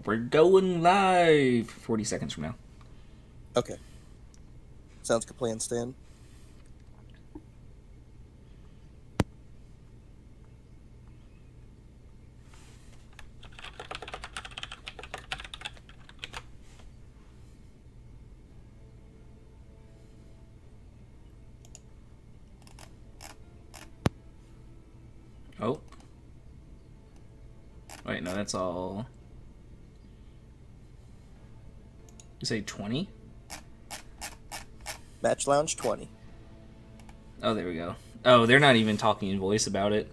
We're going live 40 seconds from now. Okay. Sounds like a plan, Stan. Oh. Wait, no, that's all. You say 20? Match Lounge 20. Oh, there we go. Oh, they're not even talking in voice about it.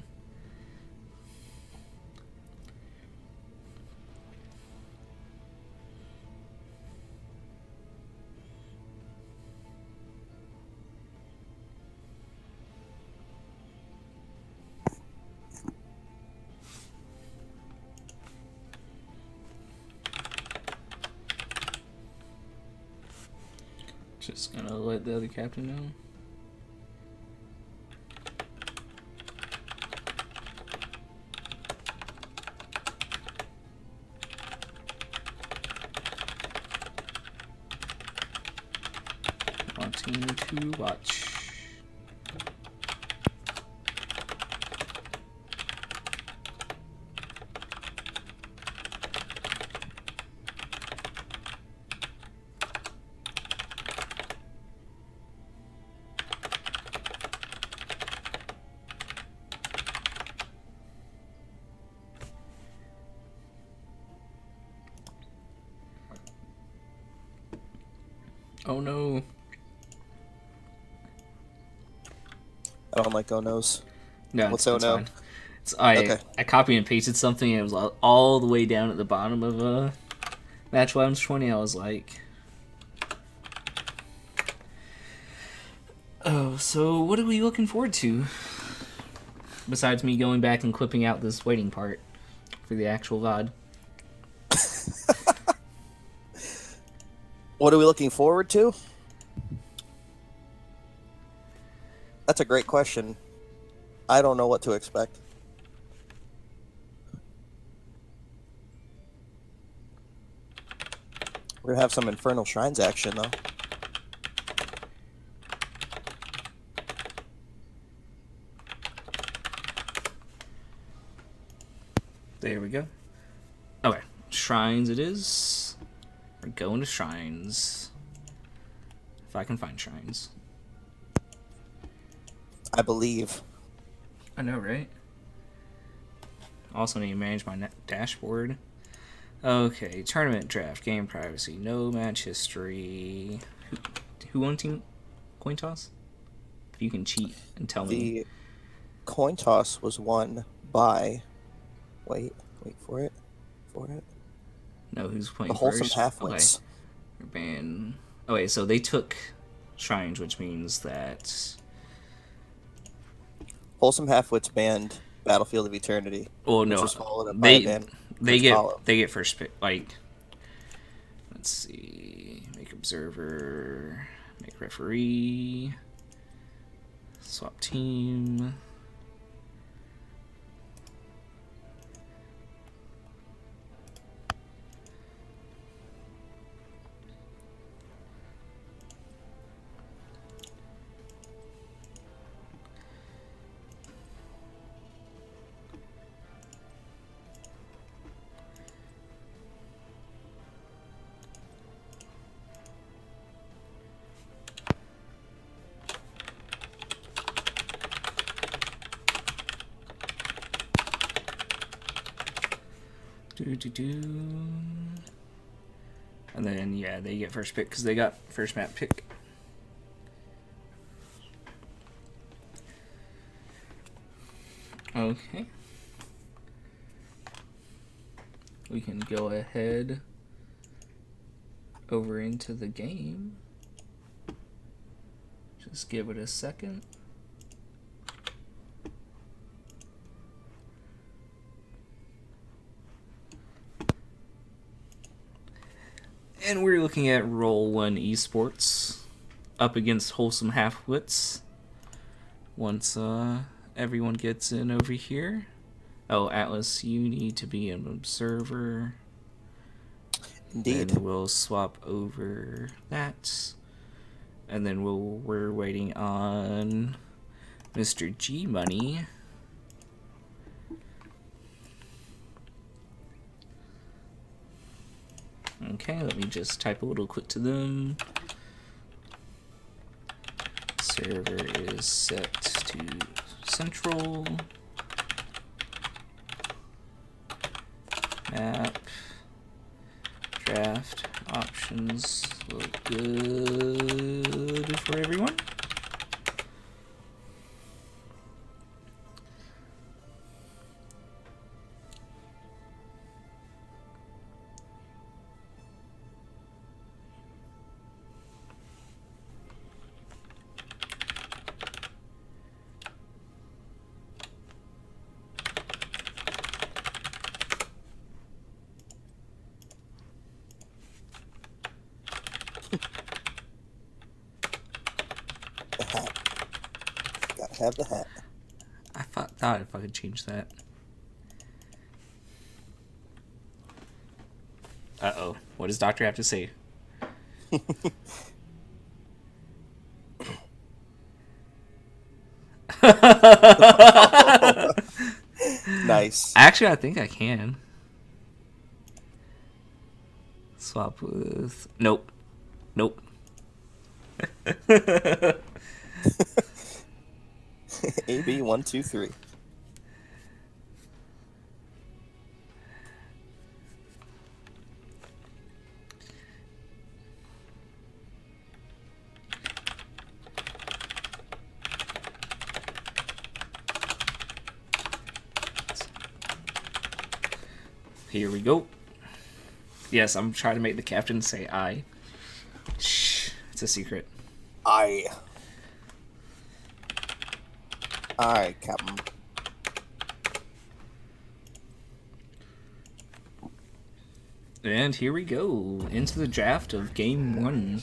Just gonna let the other captain know. Wanting to watch. Oh no. I don't like oh-nos. No, What's it's oh-no? fine. I Okay. I copy and pasted something and it was all the way down at the bottom of Match Lounge 20. I was like, oh, so what are we looking forward to? Besides me going back and clipping out this waiting part for the actual VOD. What are we looking forward to? That's a great question. I don't know what to expect. We're gonna have some Infernal Shrines action, though. There we go. Okay, shrines it is. We're going to shrines. If I can find shrines. I believe. I know, right? Also need to manage my dashboard. Okay, tournament draft, game privacy, no match history. Who won team coin toss? If you can cheat and tell me. The coin toss was won by... Wait for it. No, who's The playing Wholesome first? Okay, Halfwits. ban. Okay, so they took shrines, which means that. Wholesome Halfwits banned Battlefield of Eternity, Well, which no, was followed up by a they ban they First get Column. they get first pick. Like, let's see, make observer, make referee, swap team. And then, yeah, they get first pick because they got first map pick. Okay. We can go ahead over into the game. Just give it a second. And we're looking at Roll 1 Esports up against Wholesome Halfwits. Once everyone gets in over here. Oh, Atlas, you need to be an observer. Indeed. Then we'll swap over that. And then we're waiting on Mr. G Money. Okay, let me just type a little quick to them. Server is set to central. Map. Draft options look good for everyone. The hat. Gotta have the hat. I thought if I could change that. Uh-oh. What does Doctor have to say? Nice. Actually, I think I can. Swap with... Nope. Nope. AB 123. Here we go. Yes, I'm trying to make the captain say I. Shh, it's a secret. Alright, Captain. And here we go into the draft of Game 1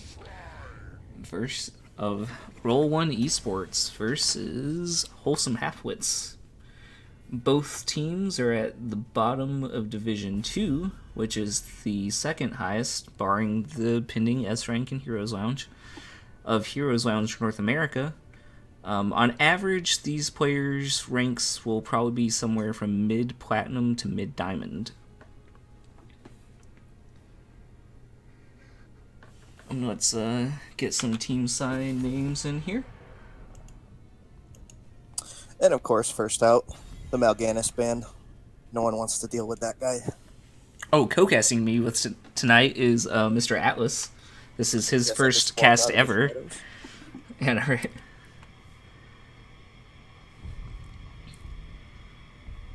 of Roll 1 Esports versus Wholesome Halfwits. Both teams are at the bottom of Division 2, which is the second highest, barring the pending S rank in Heroes Lounge, of Heroes Lounge North America. On average, these players' ranks will probably be somewhere from mid-platinum to mid-diamond. Let's get some team side names in here. And of course, first out, the Mal'Ganis band. No one wants to deal with that guy. Oh, co-casting me with tonight is Mr. Atlas. This is his first cast ever. Yeah, right.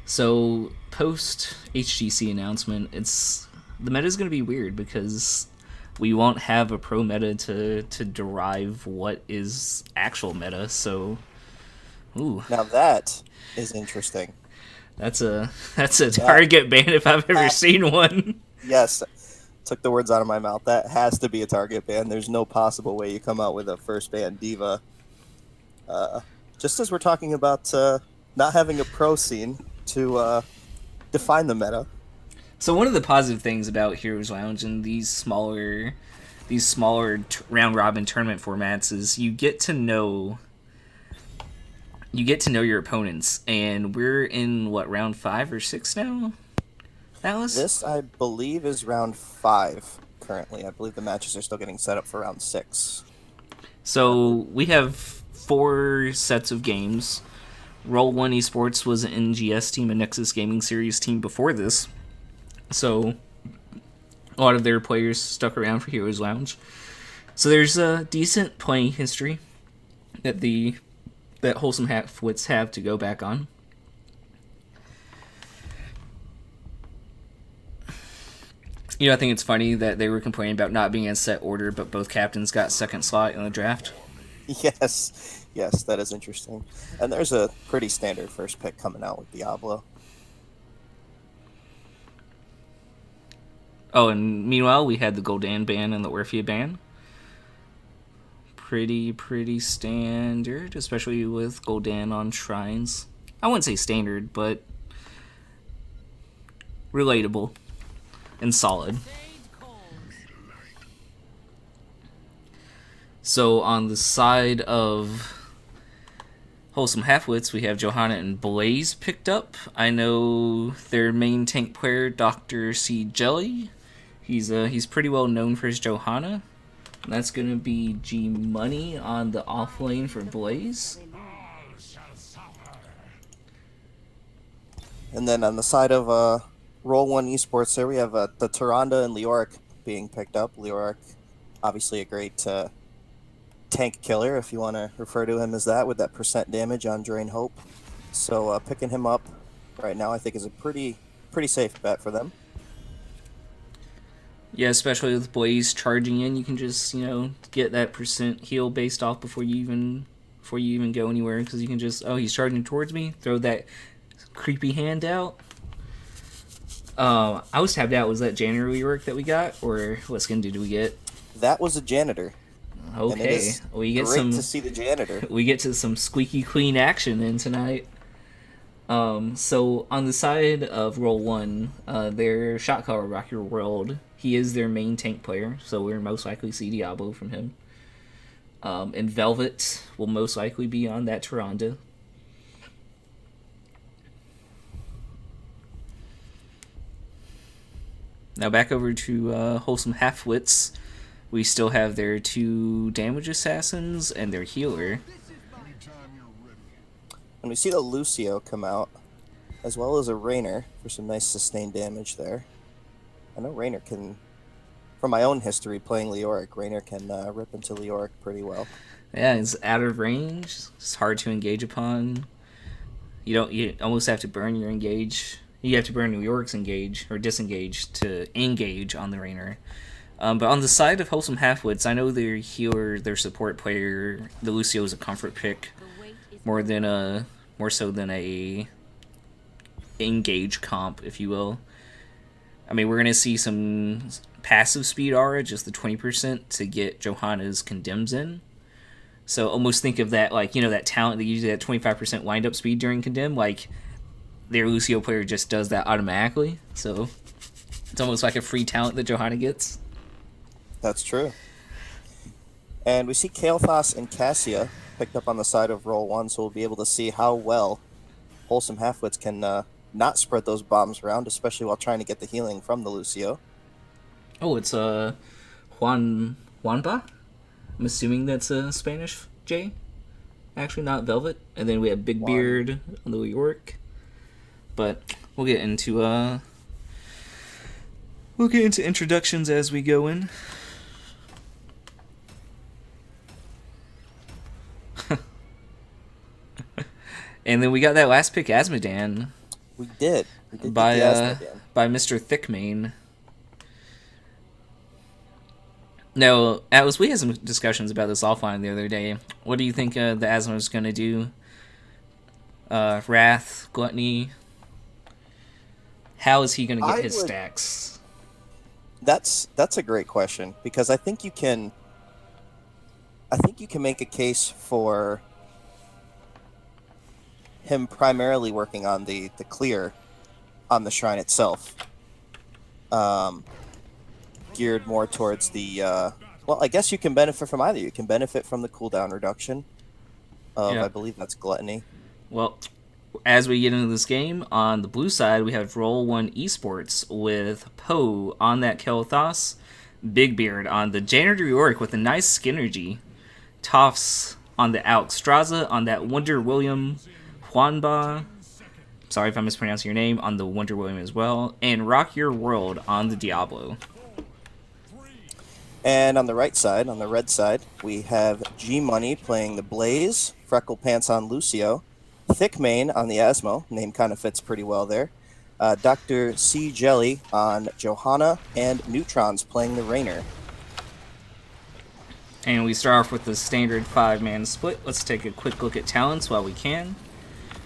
So, post HGC announcement, the meta is going to be weird because we won't have a pro meta to derive what is actual meta. So, ooh, Now that is interesting. that's a target ban if I've ever seen one. Yes, took the words out of my mouth. That has to be a target ban. There's no possible way you come out with a first ban diva. Just as we're talking about not having a pro scene to define the meta. So one of the positive things about Heroes Lounge and these smaller round robin tournament formats is you get to know your opponents, and we're in round 5 or 6 now, Alice? This, I believe, is round 5 currently. I believe the matches are still getting set up for round 6. So we have 4 sets of games. Roll 1 Esports was an NGS team, a Nexus Gaming Series team before this. So a lot of their players stuck around for Heroes Lounge. So there's a decent playing history that Wholesome Halfwits have to go back on. I think it's funny that they were complaining about not being in set order, but both captains got second slot in the draft. Yes, that is interesting. And there's a pretty standard first pick coming out with Diablo. Oh, and meanwhile, we had the Gul'dan ban and the Orphea ban. Pretty standard, especially with Gul'dan on shrines. I wouldn't say standard, but relatable and solid. So on the side of Wholesome Halfwits, we have Johanna and Blaze picked up. I know their main tank player, Dr. C. Jelly. He's pretty well known for his Johanna. And that's going to be G Money on the off lane for Blaze. And then on the side of Roll 1 Esports, there we have the Tyrande and Leoric being picked up. Leoric, obviously a great tank killer, if you want to refer to him as that, with that percent damage on Drain Hope. So picking him up right now, I think, is a pretty safe bet for them. Yeah, especially with Blaze charging in, you can just get that percent heal based off before you even go anywhere, because you can just he's charging towards me, throw that creepy hand out. I was tapped out. Was that janitor rework that we got, or what skin did we get? That was a janitor. Okay, we get great to see the janitor. We get to some squeaky clean action in tonight. So on the side of Roll 1, their shot caller, Rock Your World, he is their main tank player, so we're most likely see Diablo from him. And Velvet will most likely be on that Tyrande. Now back over to Wholesome Halfwits. We still have their 2 damage assassins and their healer. And we see the Lucio come out, as well as a Raynor for some nice sustained damage there. I know Raynor can, from my own history playing Leoric, Raynor can rip into Leoric pretty well. Yeah, it's out of range. It's hard to engage upon. You almost have to burn your engage. You have to burn New York's engage or disengage to engage on the Raynor. But on the side of Wholesome Halfwits, I know their healer, their support player, the Lucio is a comfort pick more so than a engage comp, if you will. I mean, we're gonna see some passive speed aura, just the 20% to get Johanna's condemns in. So almost think of that like that talent that usually at 25% wind up speed during condemn, like their Lucio player just does that automatically. So it's almost like a free talent that Johanna gets. That's true. And we see Kael'thas and Cassia picked up on the side of Roll 1, so we'll be able to see how well Wholesome Halfwits can not spread those bombs around, especially while trying to get the healing from the Lucio. Oh, it's Juanba? I'm assuming that's a Spanish J. Actually, not Velvet. And then we have Big Beard on the New York. But we'll get into introductions as we go in. And then we got that last pick, Asmodan. We did by Mr. Thickmane. Now, Atlas, we had some discussions about this offline the other day. What do you think the Asmo is going to do? Wrath, Gluttony. How is he going to get his stacks? That's a great question, because I think you can make a case for him primarily working on the clear on the shrine itself, geared more towards the well, I guess you can benefit from either. You can benefit from the cooldown reduction of, I believe that's Gluttony. Well, as we get into this game, on the blue side, we have Roll 1 Esports with Poe on that Kael'thas, Big Beard on the Janitor Yorick with a nice Skinergy, Toffs on the Alexstrasza on that Wonder William, Juanba, sorry if I'm mispronouncing your name, on the Wonder William as well, and Rock Your World on the Diablo. And on the right side, on the red side, we have G Money playing the Blaze, Freckle Pants on Lucio, Thickmane on the Asmo, name kind of fits pretty well there, Dr. C. Jelly on Johanna, and Neutrons playing the Raynor. And we start off with the standard 5-man split. Let's take a quick look at talents while we can.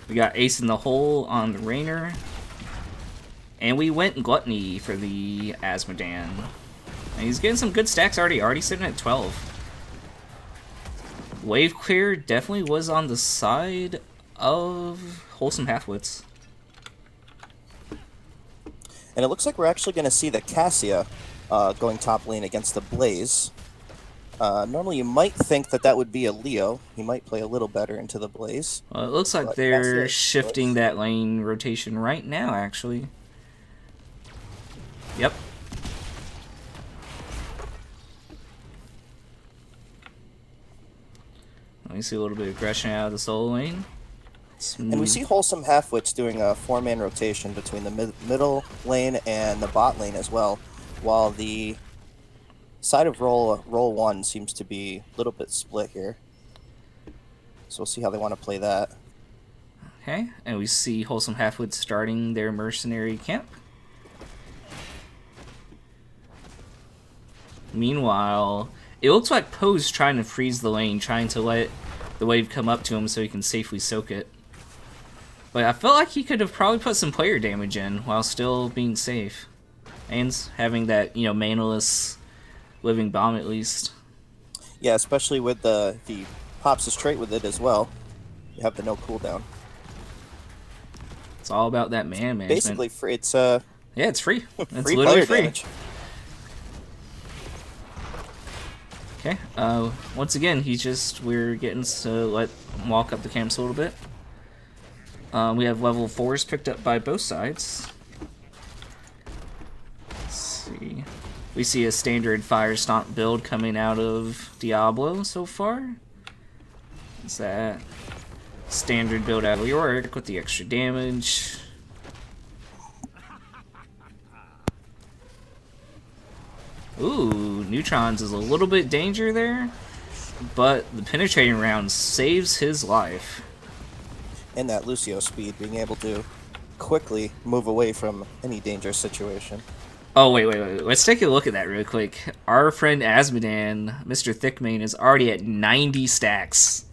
We got Ace in the Hole on the Raynor. And we went Gluttony for the Asmodan. And he's getting some good stacks already sitting at 12. Wave Clear definitely was on the side of Wholesome Halfwits. And it looks like we're actually going to see the Cassia going top lane against the Blaze. Normally, you might think that that would be a Leo. He might play a little better into the Blaze. Well, it looks like But they're Cassia shifting choice. that lane rotation right now, actually. Yep. Let me see a little bit of aggression out of the solo lane. And we see Wholesome Halfwits doing a 4-man rotation between the middle lane and the bot lane as well, while the side of roll 1 seems to be a little bit split here. So we'll see how they want to play that. Okay, and we see Wholesome Halfwits starting their mercenary camp. Meanwhile, it looks like Poe's trying to freeze the lane, trying to let the wave come up to him so he can safely soak it. But I felt like he could have probably put some player damage in while still being safe. And having that, you know, manaless living bomb at least. Yeah, especially with if he pops a straight with it as well, you have the no cooldown. It's all about that man management. Basically, free. It's yeah, it's free. It's free literally player free. damage. Okay. Once again, we're getting to let him walk up the camps a little bit. We have level 4s picked up by both sides. Let's see. We see a standard Fire Stomp build coming out of Diablo so far. Is that standard build out of Yorick with the extra damage? Ooh, Neutrons is a little bit danger there, but the penetrating round saves his life. And that Lucio speed, being able to quickly move away from any dangerous situation. Oh, wait. Let's take a look at that real quick. Our friend Asmodan, Mr. Thickmane, is already at 90 stacks.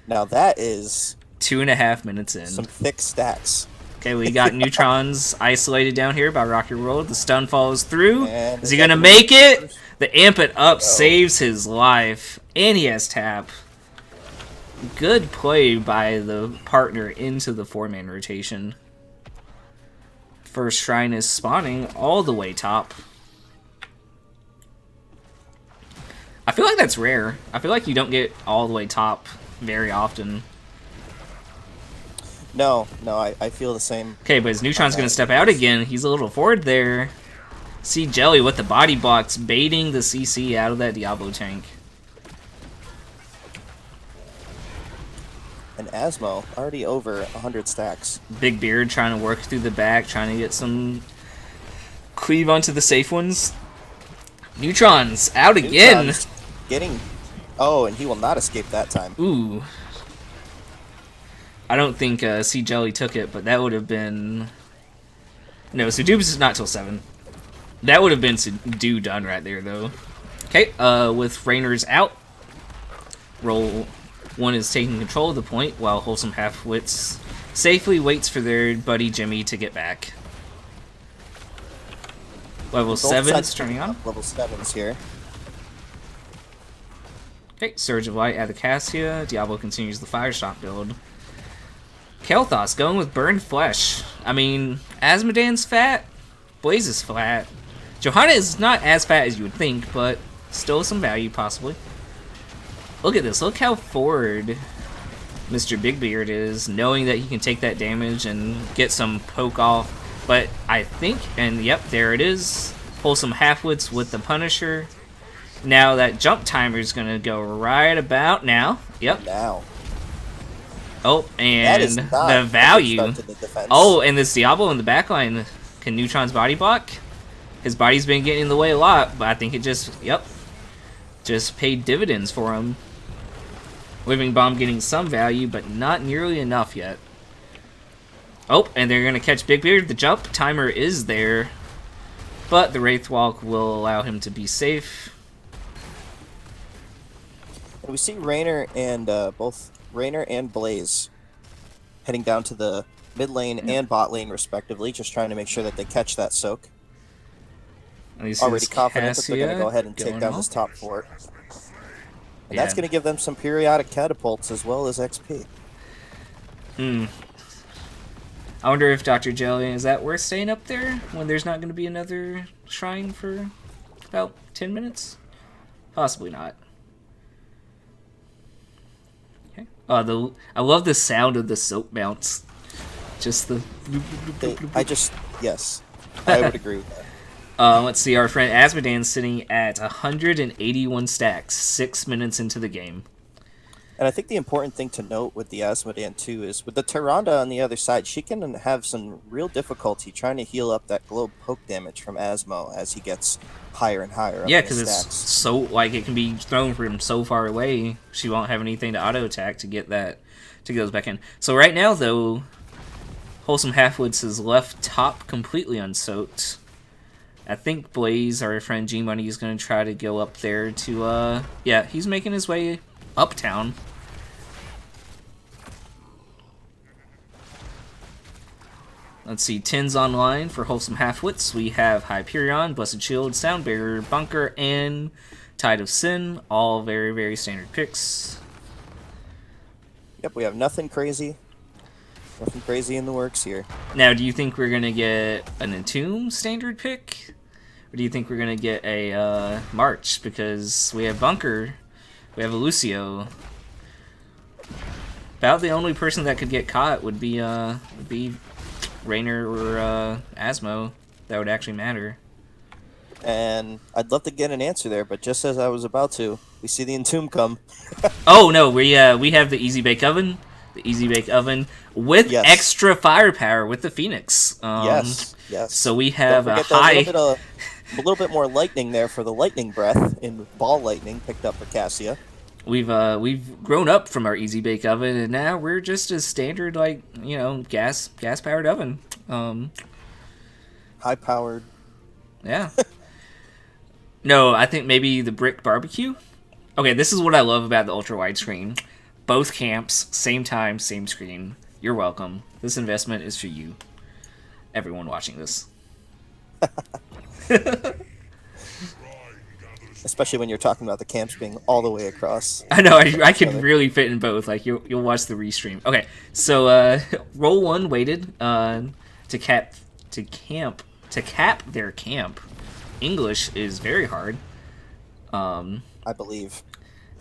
Now that is 2.5 minutes in. some thick stacks. Okay, we got Neutrons isolated down here by Rocky World. The stun follows through. And Is he going to make it? The Amp It Up saves his life. And he has tap. Good play by the partner into the 4-man rotation. First Shrine is spawning all the way top. I feel like that's rare. I feel like you don't get all the way top very often. No, I feel the same. Okay, but his Neutron's going to step out again. He's a little forward there. See Jelly with the body blocks baiting the CC out of that Diablo tank. And Asmo already over 100 stacks. Big Beard trying to work through the back, trying to get some cleave onto the safe ones. Neutron's out again. Neutron's getting... Oh, and he will not escape that time. Ooh. I don't think C Jelly took it, but that would have been... No, Sudoob's is not till 7. That would have been Sudo done right there, though. Okay, with Rainer's out, Roll 1 is taking control of the point, while Wholesome Halfwits safely waits for their buddy Jimmy to get back. Level 7's turning on. Level 7's here. Okay, Surge of Light out of Cassia. Diablo continues the Fire Stomp build. Kel'Thas going with Burned Flesh. I mean, Asmodan's fat. Blaze is flat. Johanna is not as fat as you would think, but still some value, possibly. Look at this. Look how forward Mr. Big Beard is, knowing that he can take that damage and get some poke off. But I think, and yep, there it is. Wholesome Halfwits with the Punisher. Now that jump timer is going to go right about now. Yep. Now. Oh, and the value. Oh, and this Diablo in the backline. Can Neutron's body block? His body's been getting in the way a lot, but I think it just paid dividends for him. Living Bomb getting some value, but not nearly enough yet. Oh, and they're going to catch Big Beard. The jump timer is there, but the Wraithwalk will allow him to be safe. And we see Rainer and both Rainer and Blaze heading down to the mid lane and bot lane respectively, just trying to make sure that they catch that soak. Already confident that they're going to go ahead and take down this top fort. And that's going to give them some periodic catapults as well as XP. I wonder if Dr. Jelly, is that worth staying up there when there's not going to be another shrine for about 10 minutes? Possibly not. I love the sound of the soap bounce. Just the. Yes, I would agree with that. Let's see, our friend Asmodan's sitting at 181 stacks, 6 minutes into the game. And I think the important thing to note with the Asmodan too is with the Tyrande on the other side, she can have some real difficulty trying to heal up that globe poke damage from Asmo as he gets higher and higher. Yeah, because it's so like it can be thrown from so far away. She won't have anything to auto attack to get those back in. So right now though, Wholesome Halfwits is left top completely unsoaked. I think Blaze, our friend G Money, is going to try to go up there to yeah, he's making his way uptown. Let's see, 10's online for Wholesome Halfwits. We have Hyperion, Blessed Shield, Sound Barrier, Bunker, and Tide of Sin. All very, very standard picks. Yep, we have nothing crazy. Nothing crazy in the works here. Now, do you think we're going to get an Entomb standard pick? Or do you think we're going to get a March? Because we have Bunker, we have a Lucio. About the only person that could get caught would be Raynor or Asmo. That would actually matter. And I'd love to get an answer there, but just as I was about to, we see the Entomb come. Oh no, we have the Easy Bake Oven. The Easy Bake Oven with extra firepower with the Phoenix. Yes. So we have a little bit more lightning there for the lightning breath in ball lightning picked up for Cassia. We've grown up from our Easy Bake Oven, and now we're just a standard gas powered oven. High powered. Yeah. No, I think maybe the brick barbecue. Okay, this is what I love about the ultra wide screen. Both camps, same time, same screen. You're welcome. This investment is for you. Everyone watching this. Especially when you're talking about the camps being all the way across. I know, I can really fit in both. Like you'll watch the restream. Okay, so roll one waited to cap their camp. English is very hard. I believe.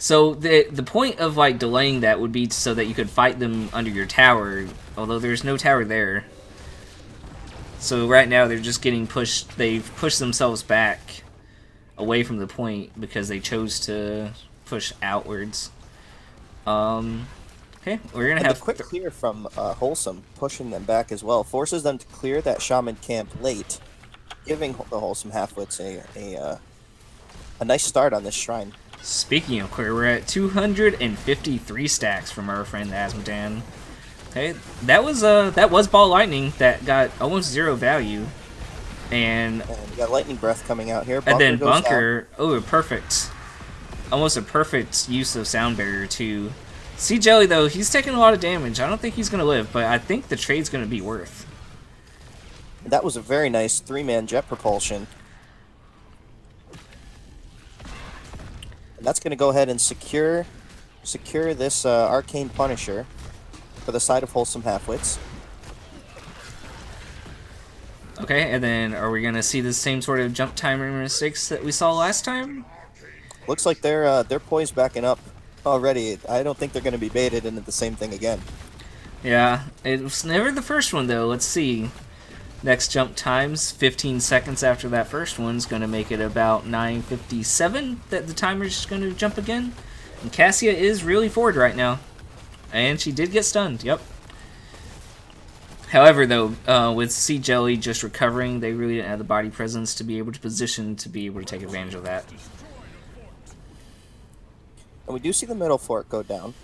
So the point of delaying that would be so that you could fight them under your tower, although there's no tower there. So right now they're just getting pushed. They've pushed themselves back away from the point because they chose to push outwards. Okay, we're gonna have a quick clear from Wholesome, pushing them back as well, forces them to clear that Shaman camp late, giving the Wholesome Halfwits a nice start on this shrine. Speaking of clear, we're at 253 stacks from our friend Asmodan. Okay, that was ball lightning that got almost zero value, and we got lightning breath coming out here. And then Bunker, perfect, almost a perfect use of sound barrier too. See Jelly though, he's taking a lot of damage. I don't think he's gonna live, but I think the trade's gonna be worth. That was a very nice 3-man jet propulsion. And that's going to go ahead and secure this Arcane Punisher for the side of Wholesome Halfwits. Okay, and then are we going to see the same sort of jump timer mistakes that we saw last time? Looks like they're poised backing up already. I don't think they're going to be baited into the same thing again. Yeah, it was never the first one though. Let's see. Next jump times, 15 seconds after that first one's going to make it about 9:57 that the timer's going to jump again. And Cassia is really forward right now. And she did get stunned, yep. However, though, with Sea Jelly just recovering, they really didn't have the body presence to be able to position to be able to take advantage of that. And we do see the middle fork go down.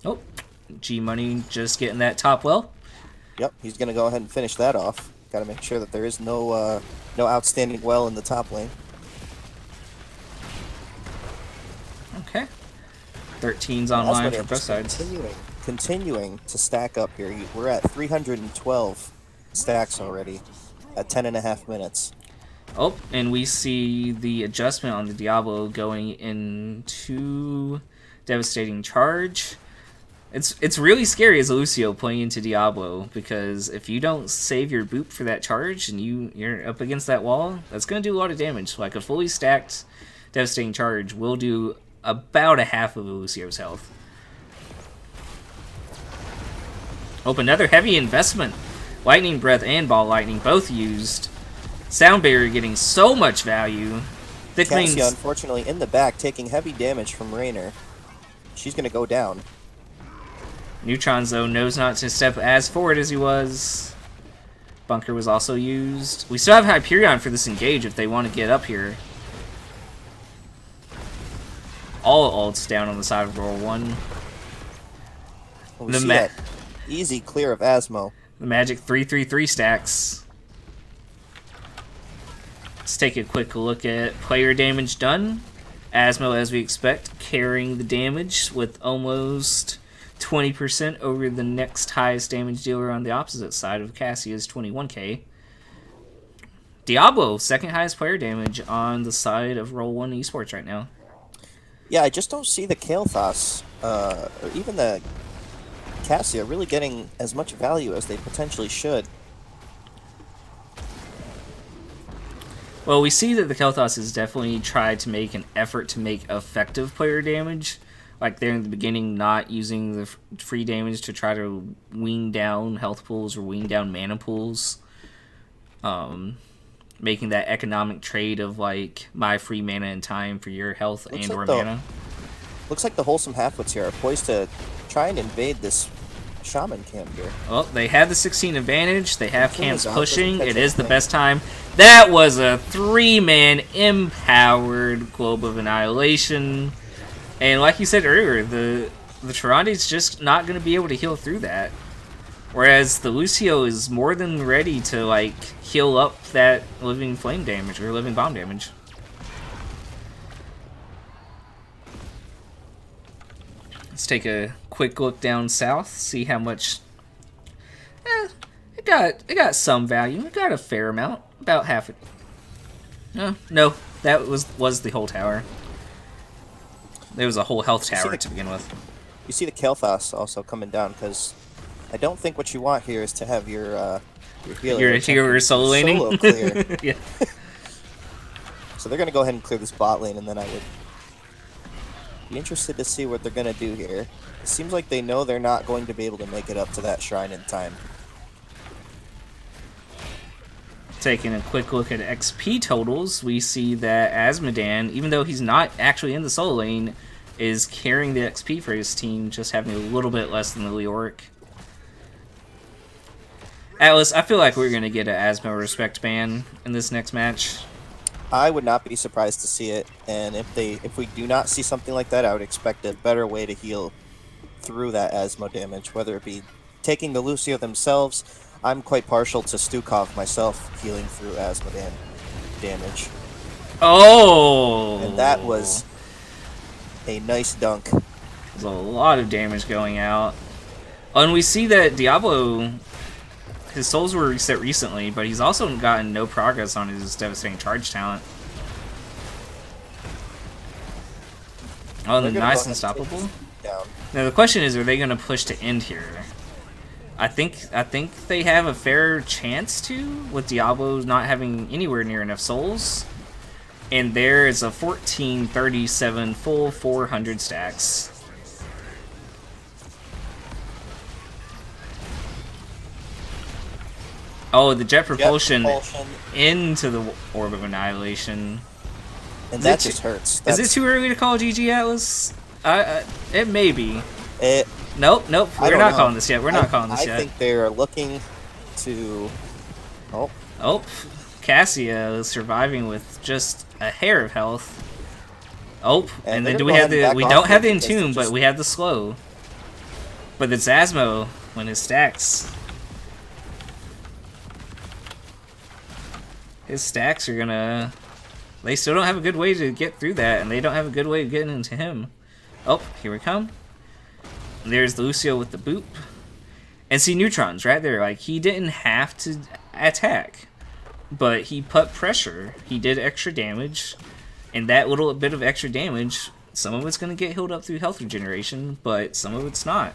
Oh, G-Money just getting that top well. Yep, he's going to go ahead and finish that off. Got to make sure that there is no outstanding well in the top lane. Okay. 13's online for both sides. Continuing to stack up here. We're at 312 stacks already at 10.5 minutes. Oh, and we see the adjustment on the Diablo going into Devastating Charge. It's really scary as a Lucio playing into Diablo, because if you don't save your boop for that charge and you're up against that wall, that's going to do a lot of damage. Like a fully stacked Devastating Charge will do about a half of a Lucio's health. Oh, another heavy investment. Lightning Breath and Ball Lightning both used. Sound Barrier getting so much value. Cassia, unfortunately, in the back, taking heavy damage from Raynor. She's going to go down. Neutron, though, knows not to step as forward as he was. Bunker was also used. We still have Hyperion for this engage if they want to get up here. All ults down on the side of roll 1. Well, we see that easy clear of Asmo. The magic 3/3/3 stacks. Let's take a quick look at player damage done. Asmo, as we expect, carrying the damage with almost 20% over the next highest damage dealer on the opposite side of Cassia's 21k. Diablo, second highest player damage on the side of Roll 1 Esports right now. Yeah, I just don't see the Kael'thas, or even the Cassia, really getting as much value as they potentially should. Well, we see that the Kael'thas has definitely tried to make an effort to make effective player damage. Like they're in the beginning not using the free damage to try to wean down health pools or wean down mana pools. Making that economic trade of like my free mana and time for your health and or mana. Looks like the Wholesome Halfwits here are poised to try and invade this Shaman camp here. Well, they have the 16 advantage. They have camps pushing. It is the best time. That was a 3-man empowered Globe of Annihilation. And like you said earlier, the Tyranni's just not going to be able to heal through that. Whereas the Lucio is more than ready to like heal up that living flame damage or living bomb damage. Let's take a quick look down south, see how much. It got some value. It got a fair amount, about half it. No, that was the whole tower. There was a whole health tower to begin with. You see the Kael'thas also coming down because I don't think what you want here is to have your healer. Your solo laning? Solo clear. Yeah. So they're going to go ahead and clear this bot lane, and then I would be interested to see what they're going to do here. It seems like they know they're not going to be able to make it up to that shrine in time. Taking a quick look at XP totals, we see that Azmodan, even though he's not actually in the solo lane, is carrying the XP for his team, just having a little bit less than the Leoric. Atlas, I feel like we're going to get an Asmo respect ban in this next match. I would not be surprised to see it, and if we do not see something like that, I would expect a better way to heal through that Asmo damage, whether it be taking the Lucio themselves. I'm quite partial to Stukov myself, healing through Asmodan damage. Oh! And that was a nice dunk. There's a lot of damage going out. And we see that Diablo, his souls were reset recently, but he's also gotten no progress on his devastating charge talent. Oh, the nice unstoppable. Now the question is, are they going to push to end here? I think they have a fair chance to, with Diablo not having anywhere near enough souls. And there is a 1437 full 400 stacks. Oh, the jet propulsion into the Orb of Annihilation. And that just hurts. Is it too early to call GG Atlas? It may be. Nope. We're not calling this yet. I think they're looking to. Oh, Cassia is surviving with just a hair of health. Oh, and then we don't have the Entomb, but we have the slow. But it's Asmo when his stacks. His stacks are gonna. They still don't have a good way to get through that, and they don't have a good way of getting into him. Oh, here we come. There's the Lucio with the boop. And see, Neutron's right there. Like, he didn't have to attack, but he put pressure. He did extra damage, and that little bit of extra damage, some of it's going to get healed up through health regeneration, but some of it's not.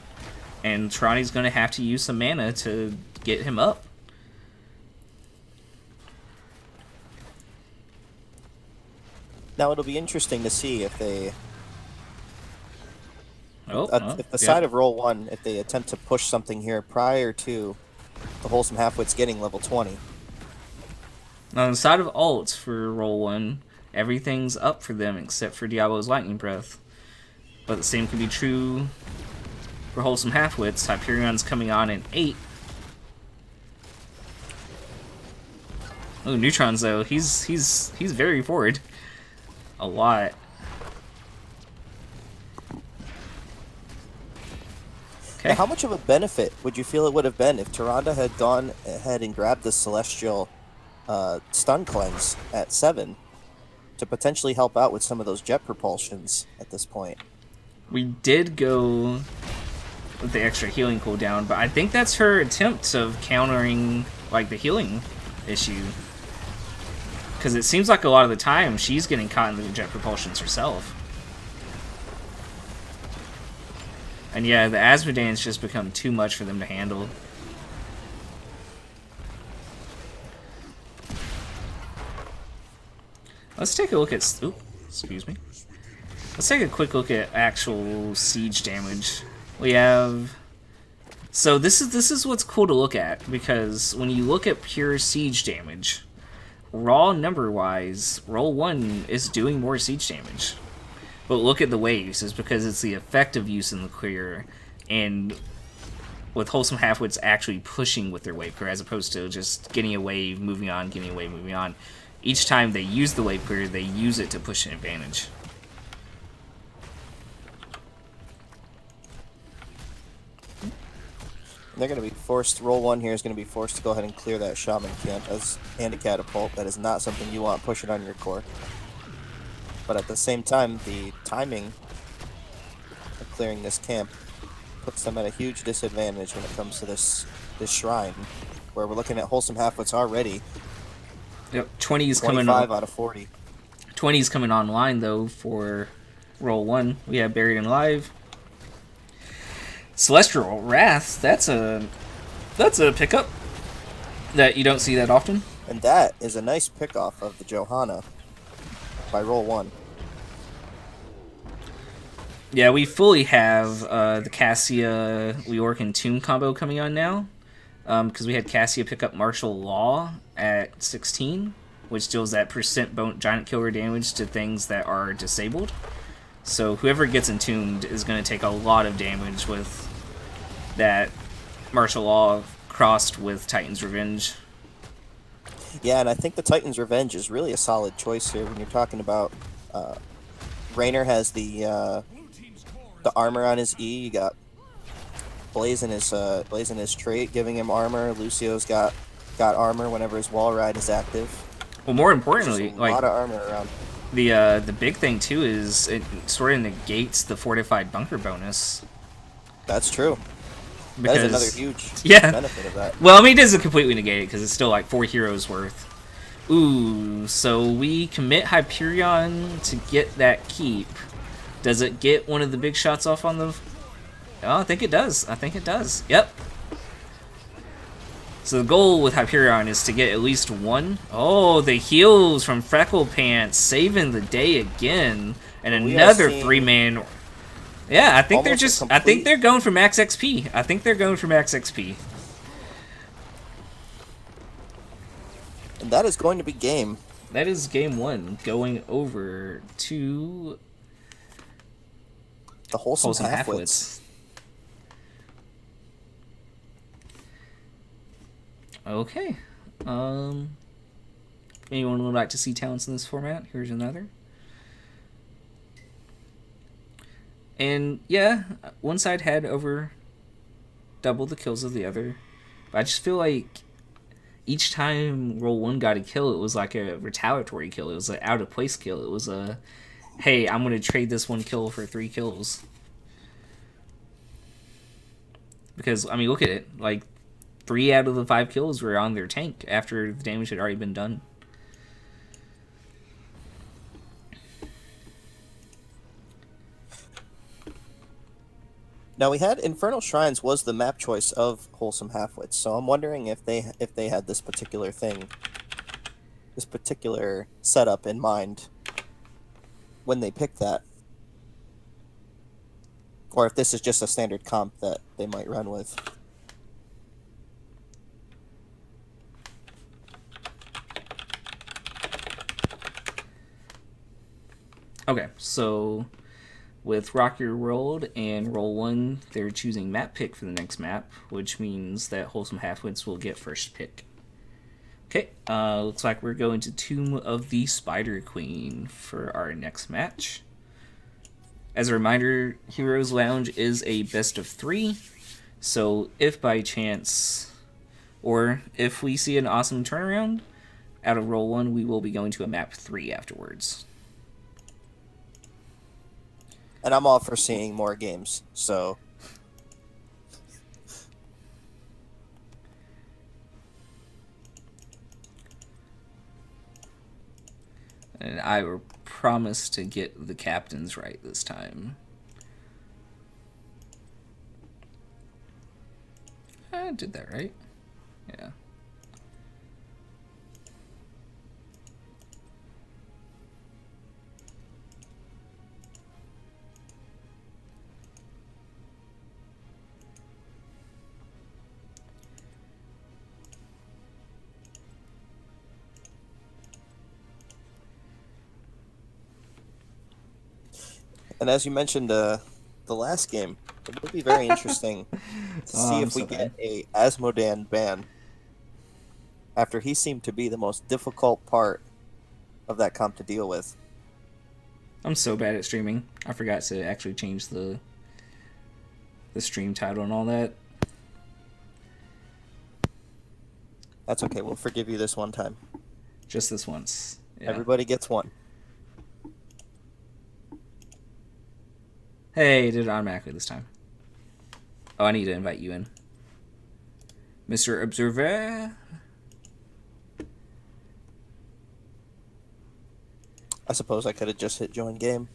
And Trani's going to have to use some mana to get him up. Now it'll be interesting to see if they Oh, If the side yep. of roll 1, if they attempt to push something here prior to the Wholesome Halfwits getting level 20. On the side of alts for roll 1, everything's up for them except for Diablo's Lightning Breath. But the same can be true for Wholesome Halfwits. Hyperion's coming on in 8. Oh, Neutrons though, he's very forward. A lot. Okay. Now, how much of a benefit would you feel it would have been if Tyrande had gone ahead and grabbed the Celestial stun cleanse at 7 to potentially help out with some of those jet propulsions at this point? We did go with the extra healing cooldown, but I think that's her attempt of countering like the healing issue. Because it seems like a lot of the time she's getting caught in the jet propulsions herself. And yeah, the Asmodean's just become too much for them to handle. Let's take a look at... Ooh, excuse me. Let's take a quick look at actual siege damage. We have... So this is what's cool to look at, because when you look at pure siege damage, raw number-wise, roll 1 is doing more siege damage. But look at the waves, is because it's the effective use in the clear, and with Wholesome Halfwits actually pushing with their wave clear, as opposed to just getting a wave, moving on, getting a wave, moving on. Each time they use the wave clear, they use it to push an advantage. They're going to be forced, roll 1 here is going to be forced to go ahead and clear that Shaman camp and a catapult. That is not something you want pushing on your core. But at the same time, the timing of clearing this camp puts them at a huge disadvantage when it comes to this shrine, where we're looking at Wholesome Halfwits already. Yep, 20's coming 25 out of 40. 20's coming online though for roll 1. We have Buried Alive. Celestial Wrath, that's a pickup that you don't see that often. And that is a nice pick-off of the Johanna by roll 1. Yeah, we fully have the Cassia Leoric Tomb combo coming on now, because we had Cassia pick up Martial Law at 16, which deals that % giant killer damage to things that are disabled. So whoever gets entombed is going to take a lot of damage with that Martial Law crossed with Titan's Revenge. Yeah, and I think the Titan's Revenge is really a solid choice here when you're talking about... Raynor has the armor on his E. You got Blaze in his trait, giving him armor. Lucio's got armor whenever his wall ride is active. Well, more importantly, a lot of armor around. The big thing too is it sort of negates the fortified bunker bonus. That's true. Because, that is another huge benefit of that. Well, I mean, it doesn't completely negate it because it's still like 4 heroes worth. Ooh, so we commit Hyperion to get that keep. Does it get one of the big shots off on the... Oh, I think it does. I think it does. Yep. So the goal with Hyperion is to get at least one. Oh, the heals from Freckle Pants saving the day again. And another 3-man... Yeah, I think they're just... I think they're going for max XP. I think they're going for max XP. And that is going to be game. That is game 1, going over to... the Wholesome Halfwits. Okay. Anyone would like to see talents in this format? Here's another. And yeah, one side had over double the kills of the other. But I just feel like each time roll 1 got a kill, it was like a retaliatory kill. It was an out of place kill. It was a, hey, I'm going to trade this 1 kill for 3 kills. Because, I mean, look at it. Like, 3 out of the 5 kills were on their tank after the damage had already been done. Now we had Infernal Shrines was the map choice of Wholesome Halfwits, so I'm wondering if they had this particular setup in mind when they picked that, or if this is just a standard comp that they might run with. Okay, so with Rock Your World and Roll 1, they're choosing map pick for the next map, which means that Wholesome Halfwits will get first pick. Okay, looks like we're going to Tomb of the Spider Queen for our next match. As a reminder, Heroes Lounge is a best of 3, so if by chance, or if we see an awesome turnaround out of Roll 1, we will be going to a map 3 afterwards. And I'm all for seeing more games, so... And I promise to get the captains right this time. I did that right. Yeah. And as you mentioned, the last game, it would be very interesting to see if we get a Asmodan ban. After he seemed to be the most difficult part of that comp to deal with. I'm so bad at streaming. I forgot to actually change the stream title and all that. That's okay. We'll forgive you this one time. Just this once. Yeah. Everybody gets one. Hey, did it automatically this time. Oh, I need to invite you in. Mr. Observer. I suppose I could have just hit join game.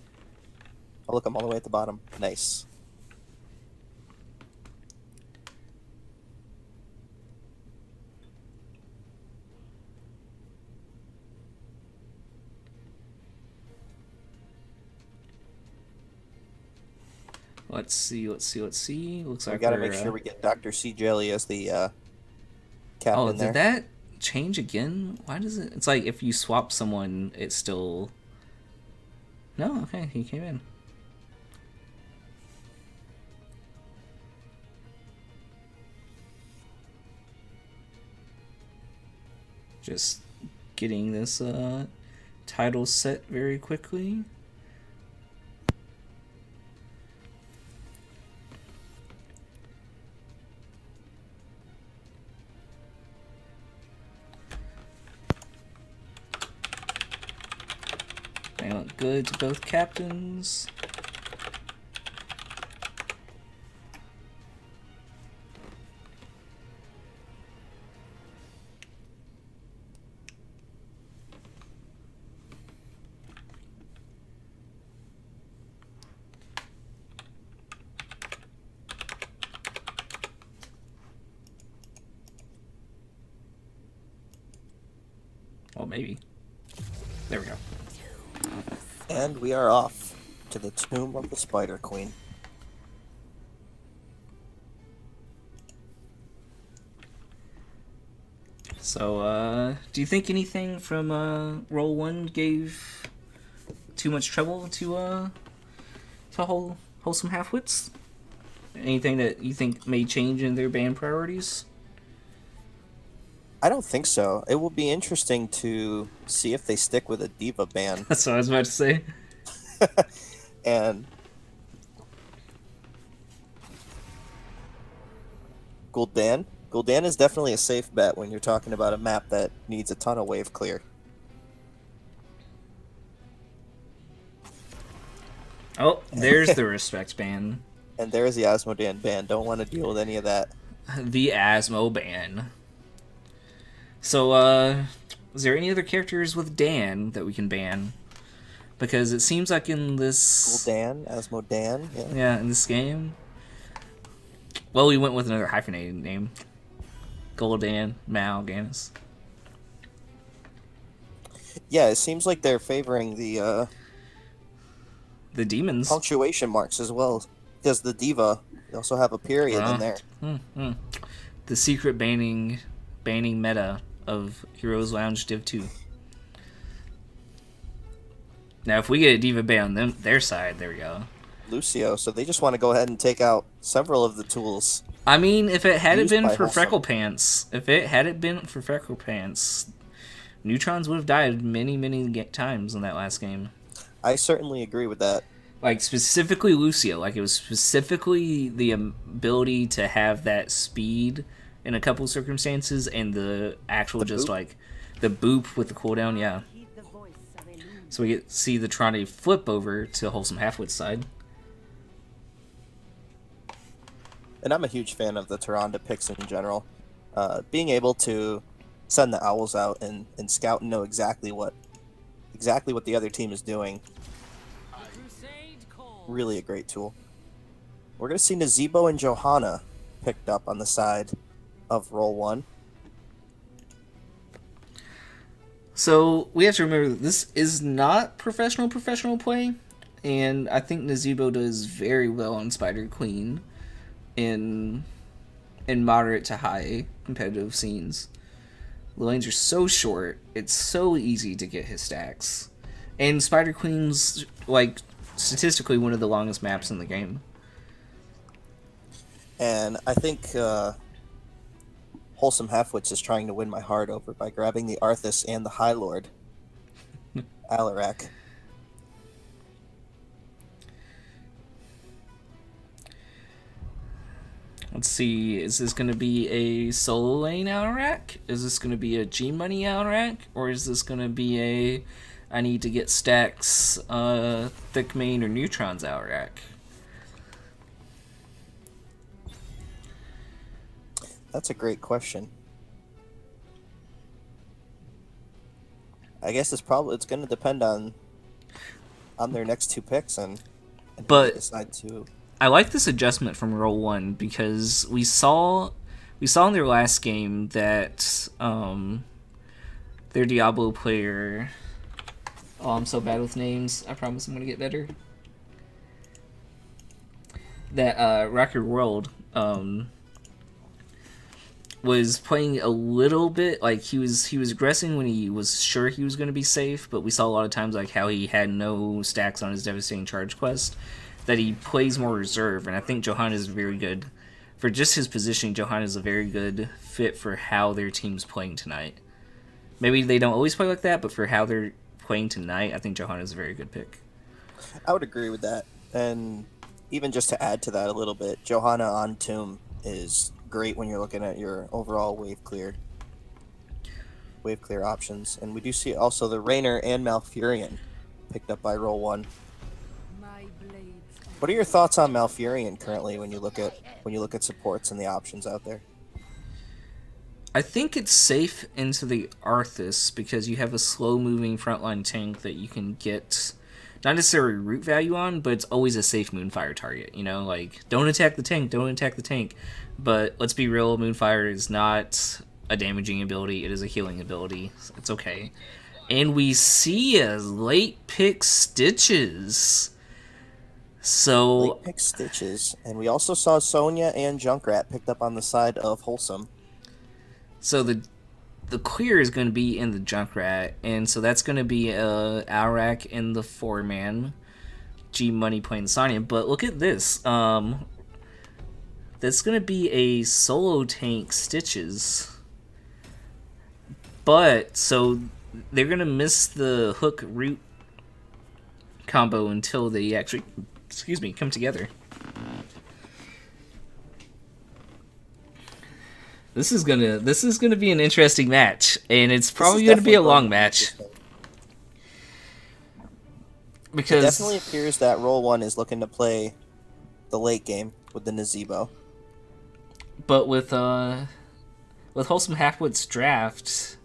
Oh, look, I'm all the way at the bottom. Nice. Let's see. Looks like we gotta make sure we get Dr. C. Jelly as the captain. Oh, did there. that change again? Why does it? It's like if you swap someone, it's still. No, okay, he came in. Just getting this title set very quickly. They look good to both captains. Well, maybe. There we go. And we are off to the Tomb of the Spider Queen. So, do you think anything from Roll 1 gave too much trouble to Wholesome Halfwits? Anything that you think may change in their ban priorities? I don't think so. It will be interesting to see if they stick with a Diva ban. That's what I was about to say. And Gul'dan is definitely a safe bet when you're talking about a map that needs a ton of wave clear. Oh, there's the respect ban. And there's the Asmodan ban. Don't want to deal with any of that. The Asmo ban. So, is there any other characters with Dan that we can ban? Because it seems like in this... Gul'dan, Asmodan, yeah. Yeah, in this game... Well, we went with another hyphenated name. Gul'dan, Mao, Ganis. Yeah, it seems like they're favoring the demons. punctuation marks as well Because the diva, you also have a period in there. The secret banning meta of Heroes Lounge Div 2. Now, if we get a diva ban on their side, there we go. Lucio, so they just want to go ahead and take out several of the tools. I mean, if it hadn't been for Wholesome. Freckle Pants, Neutrons would have died many, many times in that last game. I certainly agree with that. Like, specifically Lucio. Like, it was specifically the ability to have that speed in a couple circumstances, and the actual the boop with the cooldown, yeah. So we get to see the Tronde flip over to Wholesome Halfwits side. And I'm a huge fan of the Tyrande picks in general. Being able to send the owls out and scout and know exactly what the other team is doing. Really a great tool. We're going to see Nazeebo and Johanna picked up on the side of roll 1. So we have to remember that this is not professional play, and I think Nazeebo does very well on Spider Queen in moderate to high competitive scenes. The lanes are so short, it's so easy to get his stacks. And Spider Queen's, like, statistically one of the longest maps in the game. And I think Wholesome Halfwits is trying to win my heart over by grabbing the Arthas and the High Lord, Alarak. Let's see, is this going to be a solo lane Alarak? Is this going to be a G Money Alarak? Or is this going to be a I need to get stacks, thick main or neutrons Alarak? That's a great question. I guess it's going to depend on their next two picks and but they decide to. I like this adjustment from roll 1 because we saw in their last game that their Diablo player. Oh, I'm so bad with names. I promise I'm gonna get better. That Record World was playing a little bit like he was aggressing when he was sure he was going to be safe, but we saw a lot of times like how he had no stacks on his Devastating Charge quest, that he plays more reserve, and I think Johanna is very good for just his positioning. Johanna is a very good fit for how their team's playing tonight. Maybe they don't always play like that, but for how they're playing tonight, I think Johanna is a very good pick. I would agree with that, and even just to add to that a little bit, Johanna on Tomb is great when you're looking at your overall wave clear options. And we do see also the Raynor and Malfurion picked up by roll 1. What are your thoughts on Malfurion currently when you look at supports and the options out there? I think it's safe into the Arthas because you have a slow-moving frontline tank that you can get not necessarily root value on, but it's always a safe Moonfire target. You know, like, don't attack the tank. But let's be real, Moonfire is not a damaging ability, it is a healing ability. It's okay. And we see a late pick Stitches. So late pick Stitches. And we also saw Sonya and Junkrat picked up on the side of Wholesome. So the clear is going to be in the Junkrat, and so that's going to be Alarak in the 4-man, G Money playing Sonya. But look at this. That's going to be a solo tank Stitches. But, so they're going to miss the hook root combo until they actually, come together. This is gonna be an interesting match, and it's probably gonna be a long match. Because it definitely appears that roll 1 is looking to play the late game with the Nazeebo. But with Wholesome Halfwits draft,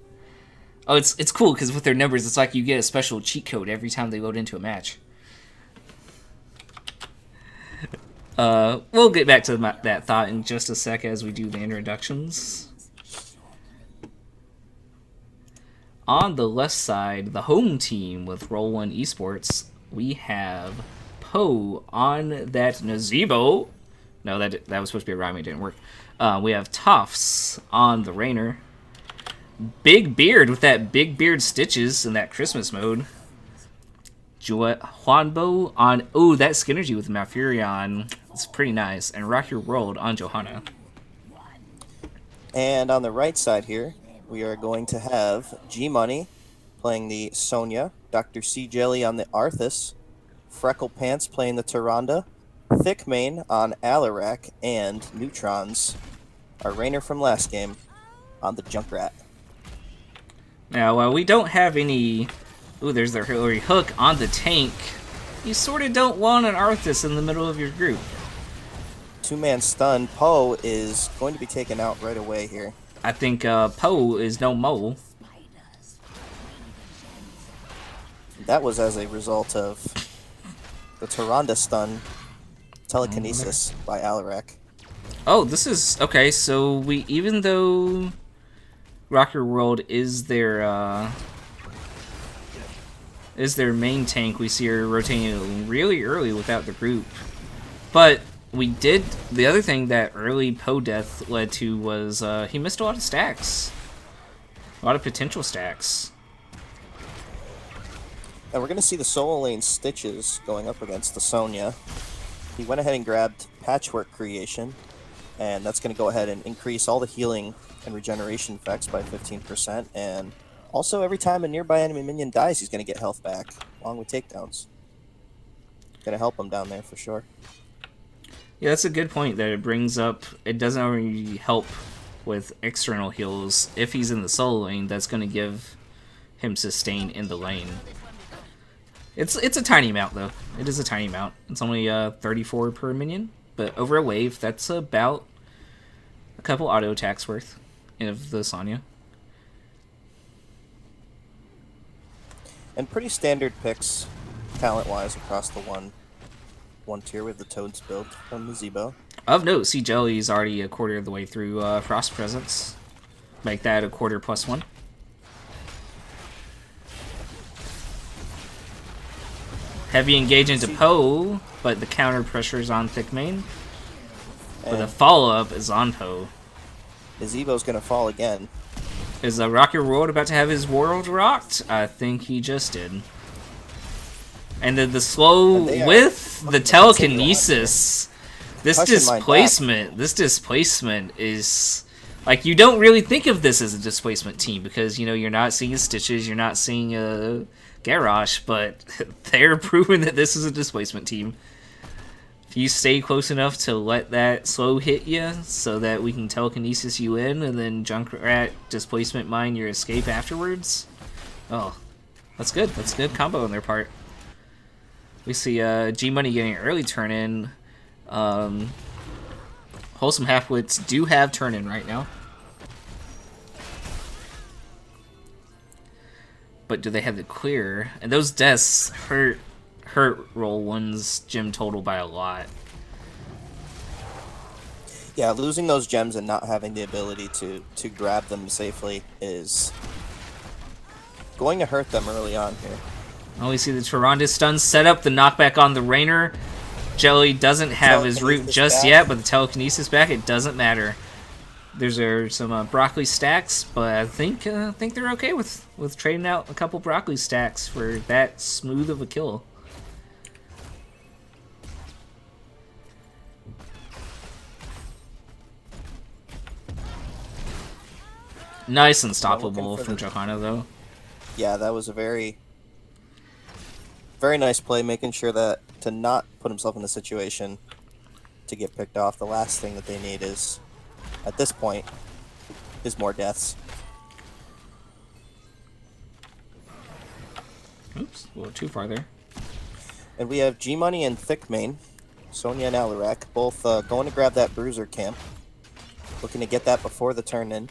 it's cool because with their numbers, it's like you get a special cheat code every time they load into a match. We'll get back to that thought in just a sec as we do the introductions. On the left side, the home team with Roll 1 Esports, we have Poe on that Nazebo. No, that was supposed to be a rhyme. It didn't work. We have Tofts on the Rainer. Big Beard with that Big Beard Stitches in that Christmas mode. Juanbo on... Oh, that Synergy with Malfurion. It's pretty nice. And Rock Your World on Johanna. And on the right side here, we are going to have G-Money playing the Sonya, Dr. C. Jelly on the Arthas, Freckle Pants playing the Tyrande, Thickmane on Alarak, and Neutrons, our Rainer from last game, on the Junkrat. Now, we don't have any... Ooh, there's their Hillary Hook on the tank. You sort of don't want an Arthas in the middle of your group. Two-man stun. Poe is going to be taken out right away here. I think Poe is no mo. That was as a result of the Tyrande stun telekinesis by Alarak. Oh, this is... Okay, so we... Even though Rocker World is their main tank, we see her rotating really early without the group. But we did... The other thing that early Poe death led to was he missed a lot of stacks. A lot of potential stacks. And we're going to see the solo lane Stitches going up against the Sonya. He went ahead and grabbed Patchwork Creation, and that's going to go ahead and increase all the healing and regeneration effects by 15%, and also every time a nearby enemy minion dies, he's going to get health back, along with takedowns. Going to help him down there for sure. Yeah, that's a good point that it brings up. It doesn't really help with external heals. If he's in the solo lane, that's going to give him sustain in the lane. It's a tiny amount, though. It is a tiny amount. It's only 34 per minion, but over a wave, that's about a couple auto attacks worth of the Sonya. And pretty standard picks, talent-wise, across the one tier with the Toads build from the Zebo. Of note, C Jelly is already a quarter of the way through Frost Presence. Make that a quarter +1. Heavy engage into Poe, but the counter pressure is on Thickmane. But the follow-up is on Poe. Nazebo's going to fall again. Is Rocker World about to have his world rocked? I think he just did. And the slow with the telekinesis. This displacement is... Like, you don't really think of this as a displacement team because, you know, you're not seeing Stitches, you're not seeing Garrosh, but they're proving that this is a displacement team. If you stay close enough to let that slow hit you so that we can telekinesis you in and then Junkrat displacement mine your escape afterwards. Oh, that's good. That's a good combo on their part. We see G-Money getting an early turn-in. Wholesome Halfwits do have turn-in right now. But do they have the clear? And those deaths hurt roll one's gem total by a lot. Yeah, losing those gems and not having the ability to grab them safely is going to hurt them early on here. Oh, we see the Tyrande stun set up, the knockback on the Rainer. Jelly doesn't have his root just yet, but the telekinesis back, it doesn't matter. There's some broccoli stacks, but I think they're okay with trading out a couple broccoli stacks for that smooth of a kill. Nice unstoppable from Johanna, though. Yeah, that was a very nice play, making sure that to not put himself in the situation to get picked off. The last thing that they need is, at this point, is more deaths. Oops, a little too far there. And we have G-Money and Thickmane, Sonya and Alarak, both going to grab that Bruiser camp. Looking to get that before the turn-in.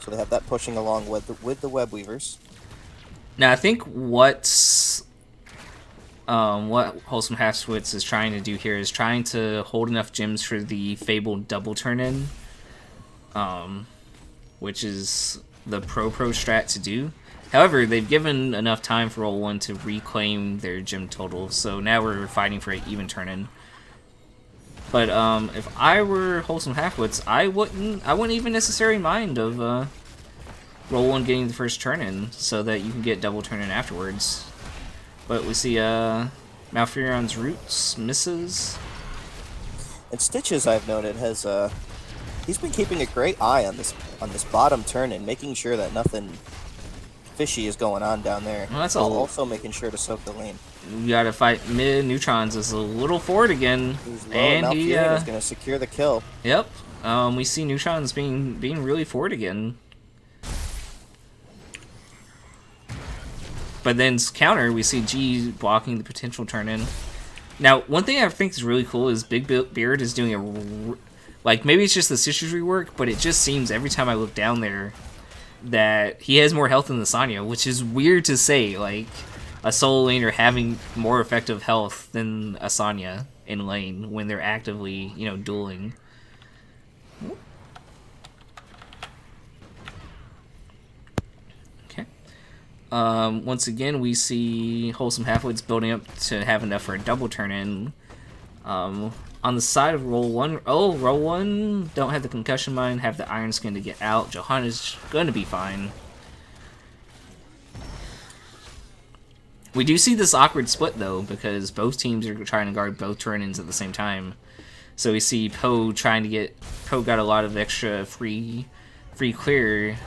So they have that pushing along with the Web Weavers. Now, I think what Wholesome Halfwits is trying to do here is trying to hold enough gems for the Fabled double turn-in, which is the pro strat to do. However, they've given enough time for roll 1 to reclaim their gym total, so now we're fighting for an even turn-in. But if I were Wholesome Halfwits, I wouldn't even necessarily mind of roll 1 getting the first turn-in, so that you can get double turn-in afterwards. But we see Malfurion's Roots misses. And Stitches, I've noted, has he's been keeping a great eye on this bottom turn-in, making sure that nothing fishy is going on down there. Well, that's also making sure to soak the lane. We gotta fight mid. Neutrons is a little forward again, and he is gonna secure the kill. Yep. We see Neutrons being really forward again. But then counter, we see G blocking the potential turn-in. Now, one thing I think is really cool is Big Beard is doing like, maybe it's just the Citrus rework, but it just seems every time I look down there that he has more health than the Sanya, which is weird to say, like, a solo laner having more effective health than a Sanya in lane when they're actively, you know, dueling. Once again, we see Wholesome Halfwits building up to have enough for a double turn-in. On the side of roll 1, roll 1 don't have the concussion mine, have the Iron Skin to get out. Johanna's going to be fine. We do see this awkward split, though, because both teams are trying to guard both turn-ins at the same time. So we see Poe trying to get... Poe got a lot of extra free clear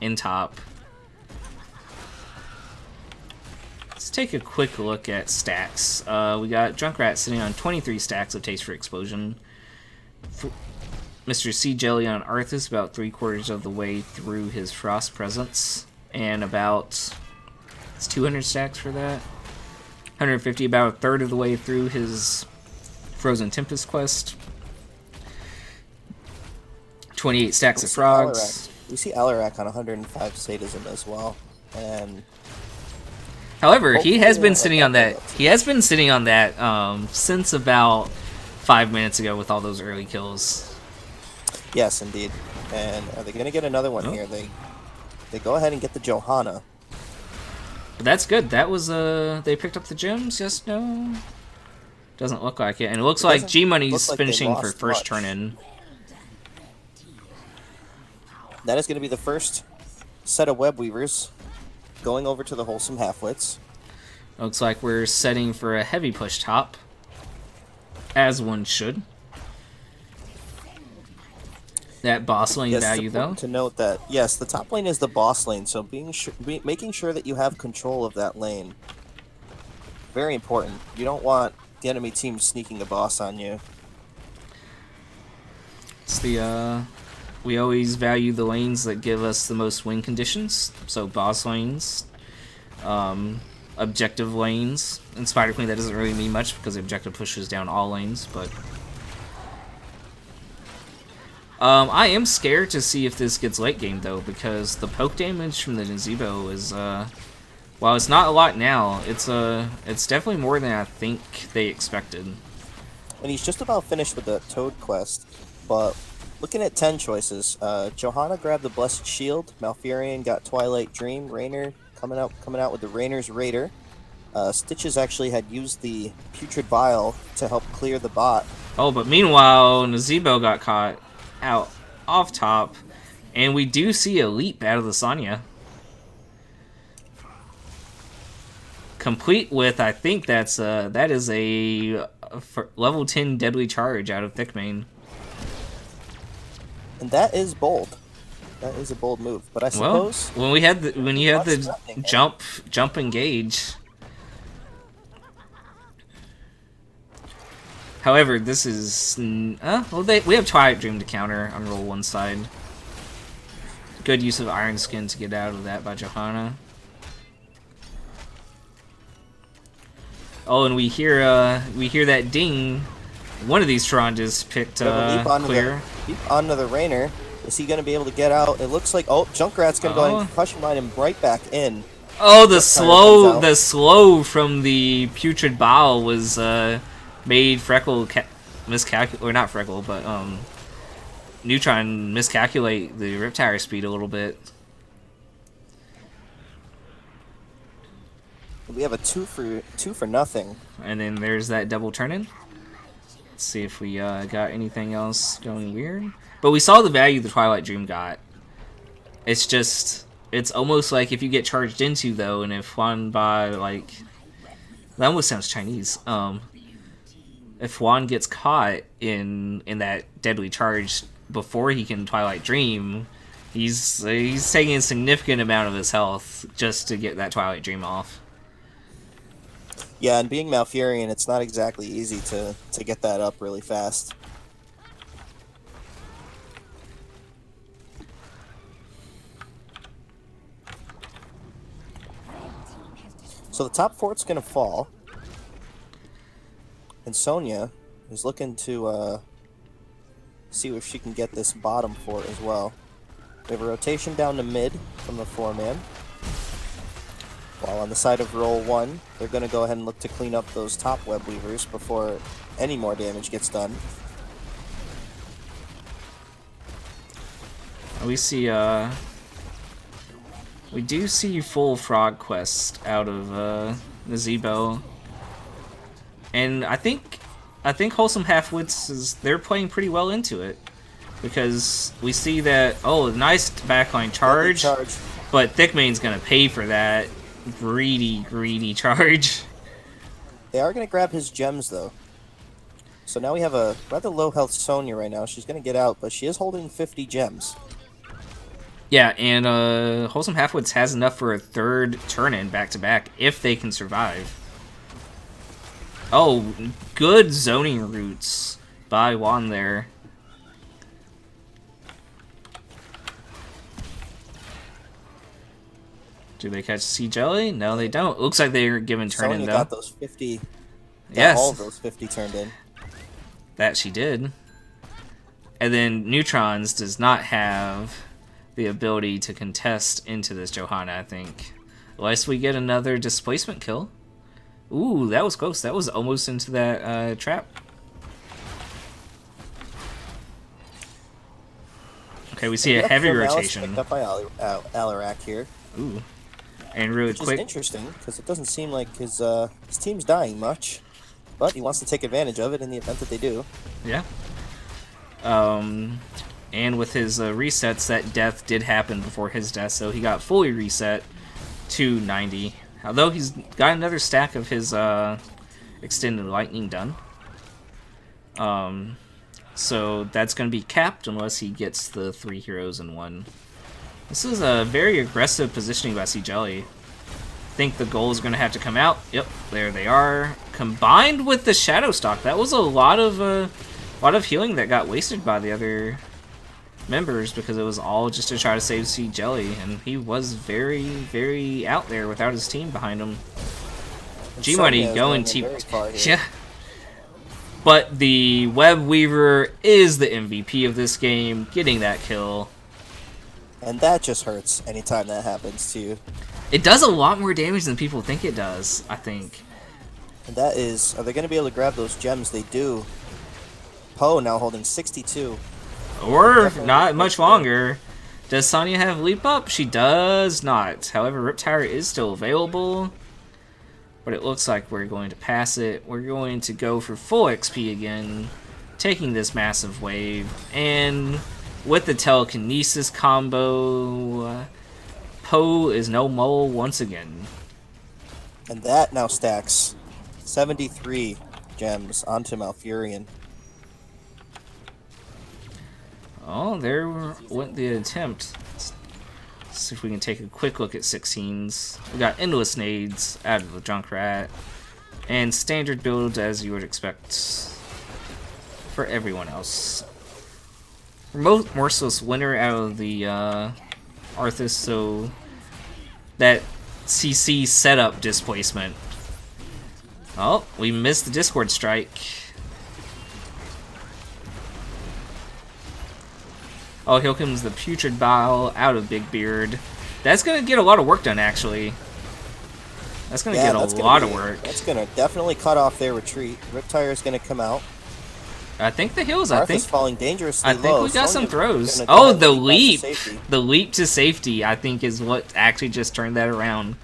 in top. Let's take a quick look at stacks. We got Junkrat sitting on 23 stacks of Taste for Explosion. Mr. C. Jelly on Arthas about 3/4 of the way through his Frost Presence. And about... It's 200 stacks for that. 150, about a third of the way through his Frozen Tempest quest. 28 stacks of frogs. We see Alarak on 105 sadism as well. And however, he has been sitting on that. He has been sitting on that since about 5 minutes ago with all those early kills. Yes, indeed. And are they going to get another one here? They go ahead and get the Johanna. But that's good. That was they picked up the gems. Yes, no. Doesn't look like it, and it looks like G Money's finishing for first turn-in. That is going to be the first set of Web Weavers going over to the Wholesome Halfwits. Looks like we're setting for a heavy push top, as one should. That boss lane value, though. To note that, yes, the top lane is the boss lane, so making sure that you have control of that lane, very important. You don't want the enemy team sneaking a boss on you. It's the we always value the lanes that give us the most win conditions. So boss lanes, objective lanes. In Spider Queen, that doesn't really mean much because the objective pushes down all lanes, but. I am scared to see if this gets late game, though, because the poke damage from the Nazebo is, while it's not a lot now, it's definitely more than I think they expected. And he's just about finished with the Toad quest, but looking at 10 choices, Johanna grabbed the Blessed Shield, Malfurion got Twilight Dream, Raynor coming out with the Raynor's Raider. Stitches actually had used the Putrid Vial to help clear the bot. Oh, but meanwhile, Nazebo got caught out off top, and we do see a leap out of the Sanya, complete with, I think that is a level 10 deadly charge out of Thickmane, and that is bold. That is a bold move, but I suppose when you had the jump engage. However, this is... we have Twilight Dream to counter on roll 1 side. Good use of Iron Skin to get out of that by Johanna. Oh, and we hear that ding. One of these Tronjas picked clear. Leap onto the Raynor. Is he going to be able to get out? It looks like... Oh, Junkrat's going to go and concussion mine him right back in. Oh, the slow from the Putrid Bowel was... made Freckle miscalculate, or not Freckle, but Neutron miscalculate the Riptire speed a little bit. We have a two for nothing. And then there's that double turn-in. Let's see if we got anything else going weird. But we saw the value the Twilight Dream got. It's just, it's almost like if you get charged into, though, and if Juan by, like, that almost sounds Chinese. If Juan gets caught in that deadly charge before he can Twilight Dream, he's taking a significant amount of his health just to get that Twilight Dream off. Yeah, and being Malfurion, it's not exactly easy to get that up really fast. So the top fort's going to fall. And Sonya is looking to see if she can get this bottom fort as well. We have a rotation down to mid from the 4-man. While on the side of roll 1, they're going to go ahead and look to clean up those top web weavers before any more damage gets done. We do see full frog quest out of Nazebo. And I think Wholesome Halfwits they're playing pretty well into it. Because we see that, oh, nice backline charge. But Thickmane's gonna pay for that. Greedy charge. They are gonna grab his gems though. So now we have a rather low health Sonya right now. She's gonna get out, but she is holding 50 gems. Yeah, and Wholesome Halfwits has enough for a third turn-in back-to-back if they can survive. Oh, good zoning routes by Juan there. Do they catch Sea Jelly? No, they don't. Looks like they're given turn-in, though. Sonya got those 50. Yes. All of those 50 turned in. That she did. And then Neutrons does not have the ability to contest into this Johanna, I think. Unless we get another displacement kill. Ooh, that was close. That was almost into that trap. Okay, we see a heavy rotation. Picked up by Alarak here. Ooh. And really Which quick. is interesting, because it doesn't seem like his team's dying much. But he wants to take advantage of it in the event that they do. Yeah. And with his resets, that death did happen before his death, so he got fully reset to 90. Although he's got another stack of his extended lightning done. So that's going to be capped unless he gets the 3 heroes in one. This is a very aggressive positioning by Sea Jelly. I think the goal is going to have to come out. Yep, there they are. Combined with the Shadow Stalk, that was a lot of healing that got wasted by the other members because it was all just to try to save Sea Jelly, and he was very, very out there without his team behind him. G-Money going to... Yeah. But the Web Weaver is the MVP of this game, getting that kill. And that just hurts anytime that happens to you. It does a lot more damage than people think it does, I think. And that is... Are they going to be able to grab those gems? They do. Poe now holding 62. Or not much longer. Does Sonya have leap up? She does not. However, Riptire is still available. But it looks like we're going to pass it. We're going to go for full XP again, taking this massive wave. And with the telekinesis combo, Poe is no mole once again. And that now stacks 73 gems onto Malfurion. Oh, there went the attempt. Let's see if we can take a quick look at 16s. We got endless nades out of the Junkrat. And standard builds as you would expect for everyone else. Remote Merciless Winner out of the Arthas, so that CC setup displacement. Oh, we missed the Discord strike. Oh, here comes the Putrid Bile out of Big Beard. That's going to get a lot of work done, actually. That's going to get a lot of work. That's going to definitely cut off their retreat. Riptire is going to come out. I think the hills, Arthas falling dangerously low. I think we got some throws. Oh, the leap! The leap to safety, I think, is what actually just turned that around.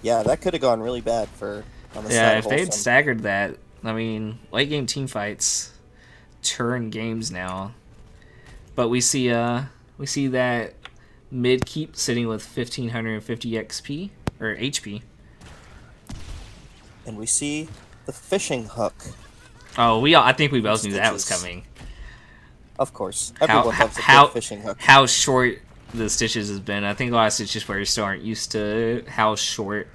Yeah, that could have gone really bad on the Yeah, side of if they had Wholesome. staggered that, I mean, late game team fights turn games now. But we see that mid keep sitting with 1550 XP or HP. And we see the fishing hook Oh, I think we from both knew that was Stitches. coming. Of course, How everyone loves a good how fishing hook. how short the Stitches has been. I think a lot of Stitches players still aren't used to how short.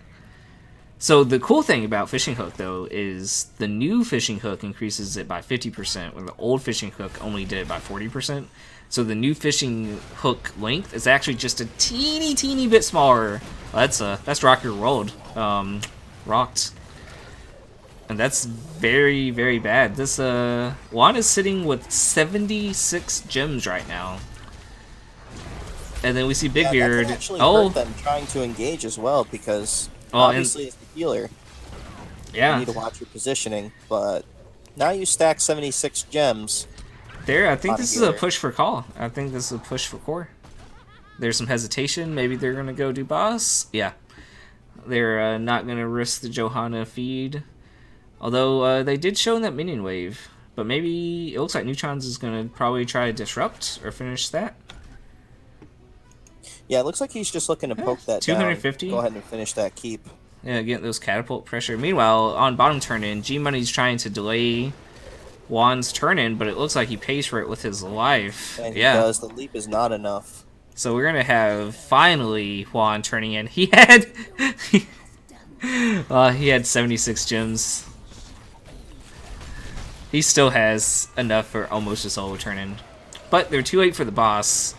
So the cool thing about fishing hook though is the new fishing hook increases it by 50%, where the old fishing hook only did it by 40%. So the new fishing hook length is actually just a teeny bit smaller. That's Rock Your World, rocked, and that's very bad. This Juan is sitting with 76 gems right now, and then we see Big Yeah, that could Beard. actually hurt Oh, them trying to engage as well because well, and obviously as the healer, you yeah, need to watch your positioning. But now you stack 76 gems there. I think on a this is a healer. push for call. I think this is a push for core. There's some hesitation. Maybe they're gonna go do boss. Yeah, they're not gonna risk the Johanna feed. Although they did show in that minion wave, but maybe it looks like Neutrons is gonna probably try to disrupt or finish that. Yeah, it looks like he's just looking to poke that down. 250. Go ahead and finish that keep. Yeah, get those catapult pressure. Meanwhile, on bottom turn in, G Money's trying to delay Juan's turn in, but it looks like he pays for it with his life. And he Yeah. does. The leap is not enough. So we're gonna have finally Juan turning in. He had he had 76 gems. He still has enough for almost a solo turn in. But they're too late for the boss.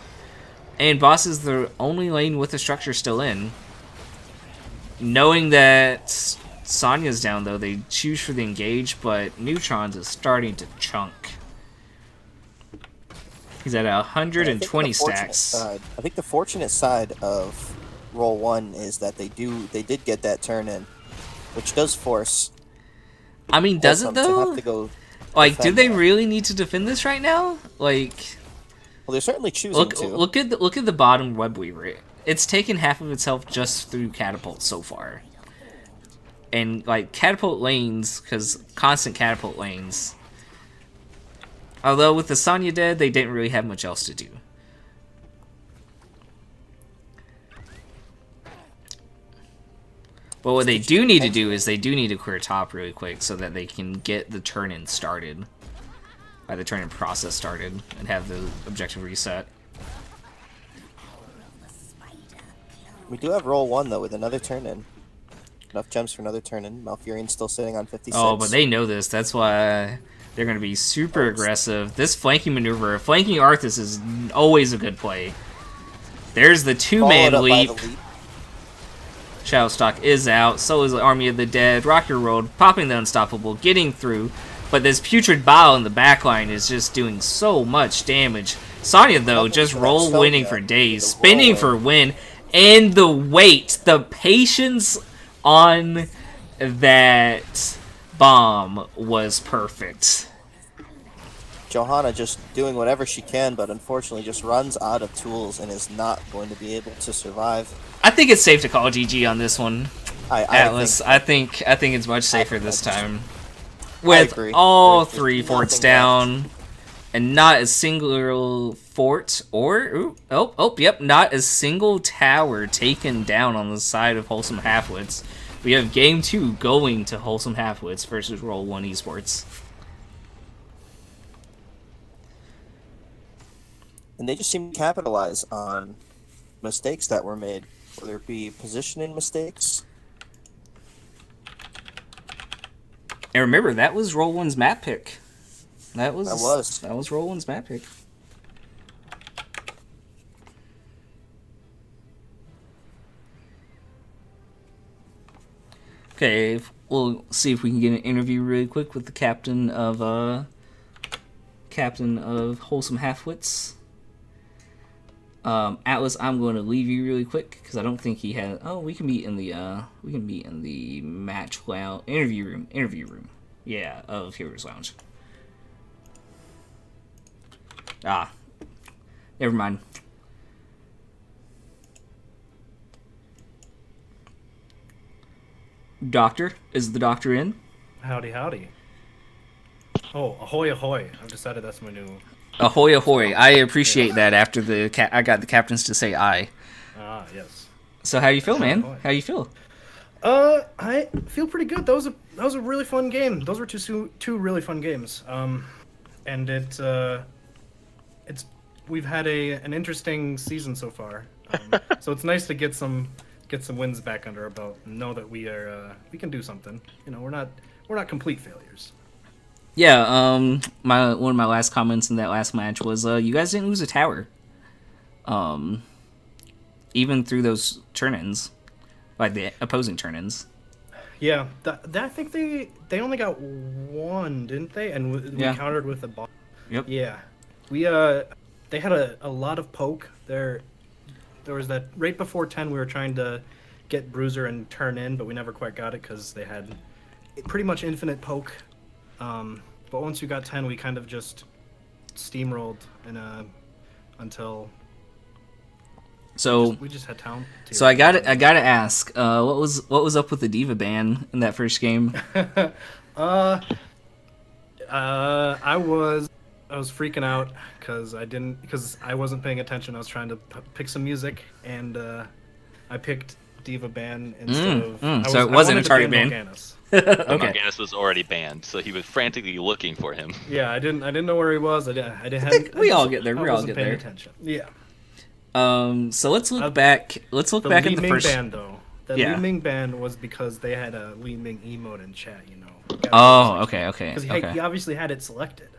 And boss is the only lane with the structure still in. Knowing that Sonya's down, though, they choose for the engage, but Neutrons is starting to chunk. He's at 120 stacks. I think the fortunate side of roll one is that they did get that turn in, which does force. I mean, does it Wholesome to though? have to go Like, do defend they that. really need to defend this right now? Like, Well, they're certainly choosing to. look at the bottom web weaver. It's taken half of its health just through catapult so far. And like catapult lanes, because constant catapult lanes. Although with the Sonya dead, they didn't really have much else to do. But what they do need to do is they do need to clear top really quick so that they can get the turn-in started. By the turn-in process started and have the objective reset. We do have roll one though with another turn in. Enough gems for another turn in. Malfurion's still sitting on 56. Oh, but they know this. That's why they're going to be super aggressive. This flanking maneuver, flanking Arthas is always a good play. There's the two-man leap. Shadowstock is out. So is the Army of the Dead. Rock Your World popping the Unstoppable, getting through. But this Putrid Bile in the backline is just doing so much damage. Sonya, though, just roll winning for days. Spinning for win. And the weight, the patience on that bomb was perfect. Johanna just doing whatever she can, but unfortunately just runs out of tools and is not going to be able to survive. I think it's safe to call GG on this one, Atlas. I think it's much safer this time. With all three forts down, and not a single fort or not a single tower taken down on the side of Wholesome Halfwits. We have game 2 going to Wholesome Halfwits versus Roll 1 Esports. And they just seem to capitalize on mistakes that were made, whether it be positioning mistakes. And remember, that was Roll 1's map pick. That was Roll 1's map pick. Okay, we'll see if we can get an interview really quick with the captain of Wholesome Halfwits. Atlas, I'm going to leave you really quick because I don't think he has. Oh, we can meet in the match lounge interview room. Yeah, of Heroes Lounge. Ah, never mind. Doctor, is the doctor in? Howdy, howdy. Oh, ahoy, ahoy! I've decided that's my new. Ahoy, ahoy! I appreciate that. After I got the captains to say aye. Ah, yes. So how you feel, man? Ahoy. How you feel? I feel pretty good. That was a really fun game. Those were two really fun games. And it's we've had an interesting season so far. So it's nice to get some wins back under our belt and know that we can do something. You know, we're not complete failures. Yeah. One of my last comments in that last match was, you guys didn't lose a tower. Even through those turn-ins, like the opposing turn-ins. Yeah, I think they only got one, didn't they? And we countered with a bomb. Yep. Yeah, they had a lot of poke there. There was that right before 10 we were trying to get Bruiser and turn in, but we never quite got it because they had pretty much infinite poke. But once we got 10, we kind of just steamrolled until. So we just had town. So I gotta ask, what was up with the Diva ban in that first game? I was freaking out because I wasn't paying attention. I was trying to pick some music, and I picked Diva ban instead of. So it wasn't a target ban. Okay. Morganis was already banned, so he was frantically looking for him. Yeah, I didn't know where he was. We all get there. We all get there. Attention. Yeah. So let's look back. Let's look back at the first. Band, though. Li Ming ban was because they had a Li Ming emote in chat. You know. Oh, okay. Because he obviously had it selected.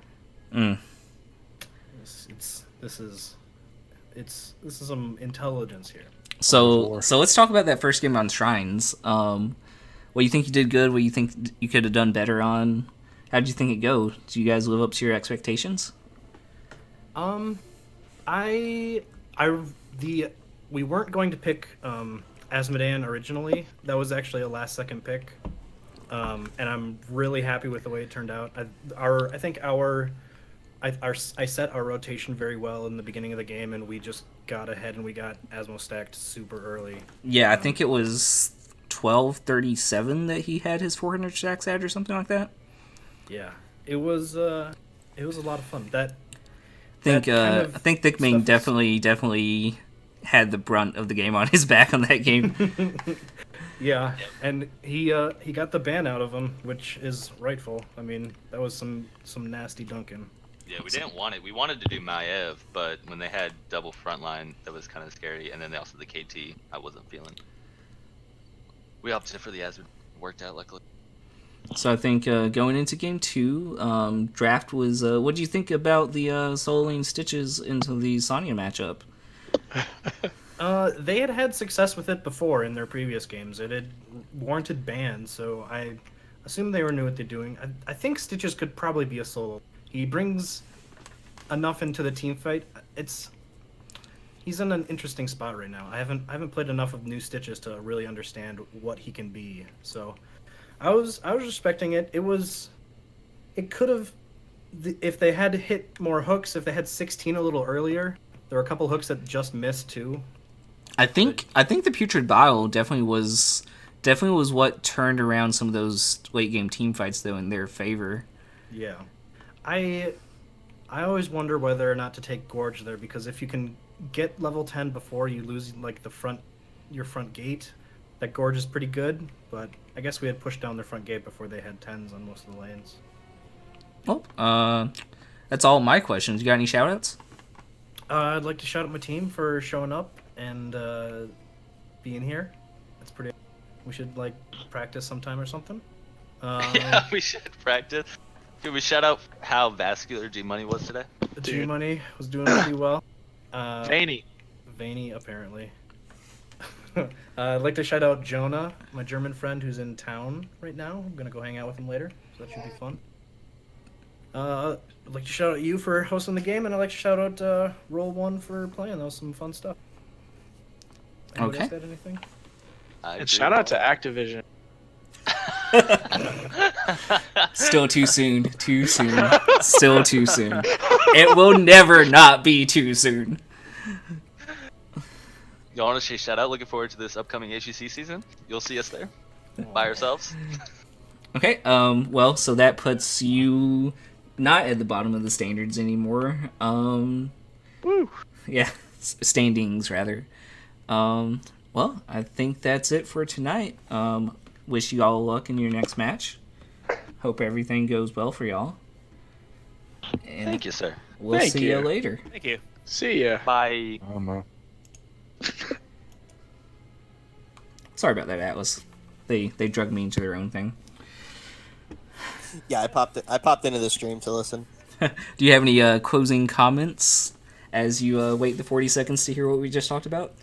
This is some intelligence here. So let's talk about that first game on Shrines. What you think you did good? What you think you could have done better on? How did you think it go? Did you guys live up to your expectations? We weren't going to pick Asmodean originally. That was actually a last second pick, and I'm really happy with the way it turned out. I set our rotation very well in the beginning of the game, and we just got ahead and we got Asmo stacked super early. Yeah, I think it was 12:37 that he had his 400 stacks at, or something like that. Yeah, it was a lot of fun. I think Thick Ming definitely had the brunt of the game on his back on that game. Yeah, and he got the ban out of him, which is rightful. I mean, that was some nasty dunking. Yeah, we didn't want it. We wanted to do Maev, but when they had double frontline, that was kind of scary. And then they also the KT, I wasn't feeling. We opted for the Azure. Worked out luckily. So I think going into game 2, draft was. What do you think about the Soul Lane Stitches into the Sonya matchup? They had success with it before in their previous games. It had warranted bans, so I assume they knew what they're doing. I think Stitches could probably be a solo. He brings enough into the team fight. He's in an interesting spot right now. I haven't played enough of new Stitches to really understand what he can be. So I was respecting it. It could have, if they had hit more hooks, if they had 16 a little earlier. There were a couple hooks that just missed too. I think the Putrid Bottle definitely was what turned around some of those late game team fights though in their favor. Yeah. I always wonder whether or not to take Gorge there, because if you can get level 10 before you lose like your front gate, that Gorge is pretty good, but I guess we had pushed down their front gate before they had 10s on most of the lanes. Well, that's all my questions. You got any shoutouts? I'd like to shout out my team for showing up and being here. That's pretty. We should practice sometime or something. Yeah, we should practice. Could we shout out how vascular G Money was today? G Money was doing pretty well. Veiny apparently. I'd like to shout out Jonah, my German friend who's in town right now. I'm gonna go hang out with him later, so that should be fun. I'd like to shout out you for hosting the game, and I'd like to shout out Roll One for playing. That was some fun stuff. Anybody else got anything? And shout out to Activision. Still too soon. Too soon. Still too soon. It will never not be too soon. You want to say shout out? Looking forward to this upcoming HGC season. You'll see us there. By ourselves. Okay. Well, so that puts you not at the bottom of the standards anymore. Woo. Yeah, standings rather. Well, I think that's it for tonight. Wish you all luck in your next match. Hope everything goes well for y'all. And Thank you, sir. we'll Thank see you you. later. Thank you. See ya. Bye. Oh no. Sorry about that, Atlas. They drug me into their own thing. Yeah, I popped into the stream to listen. Do you have any closing comments as you wait the 40 seconds to hear what we just talked about?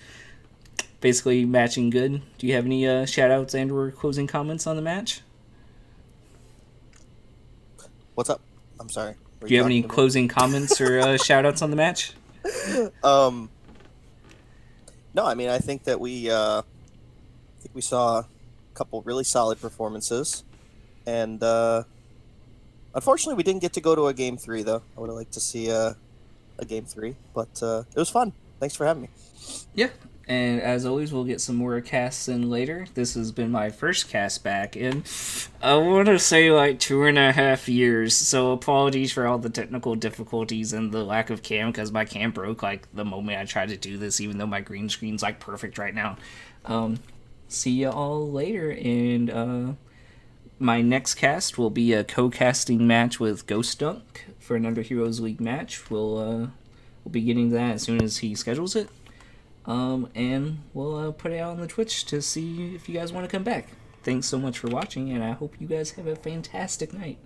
Basically, matching good. Do you have any shout-outs and or closing comments on the match? What's up? I'm sorry. Do you have any closing comments or shout-outs on the match? No, I mean, I think that we saw a couple really solid performances, and unfortunately, we didn't get to go to a game 3, though. I would have liked to see a game 3, but it was fun. Thanks for having me. Yeah, and as always, we'll get some more casts in later. This has been my first cast back in, I want to say, like 2.5 years, so apologies for all the technical difficulties and the lack of cam, because my cam broke, like, the moment I tried to do this, even though my green screen's, like, perfect right now. See you all later, and my next cast will be a co-casting match with Ghost Dunk for another Heroes League match. We'll be getting to that as soon as he schedules it. And we'll put it out on the Twitch to see if you guys want to come back. Thanks so much for watching, and I hope you guys have a fantastic night.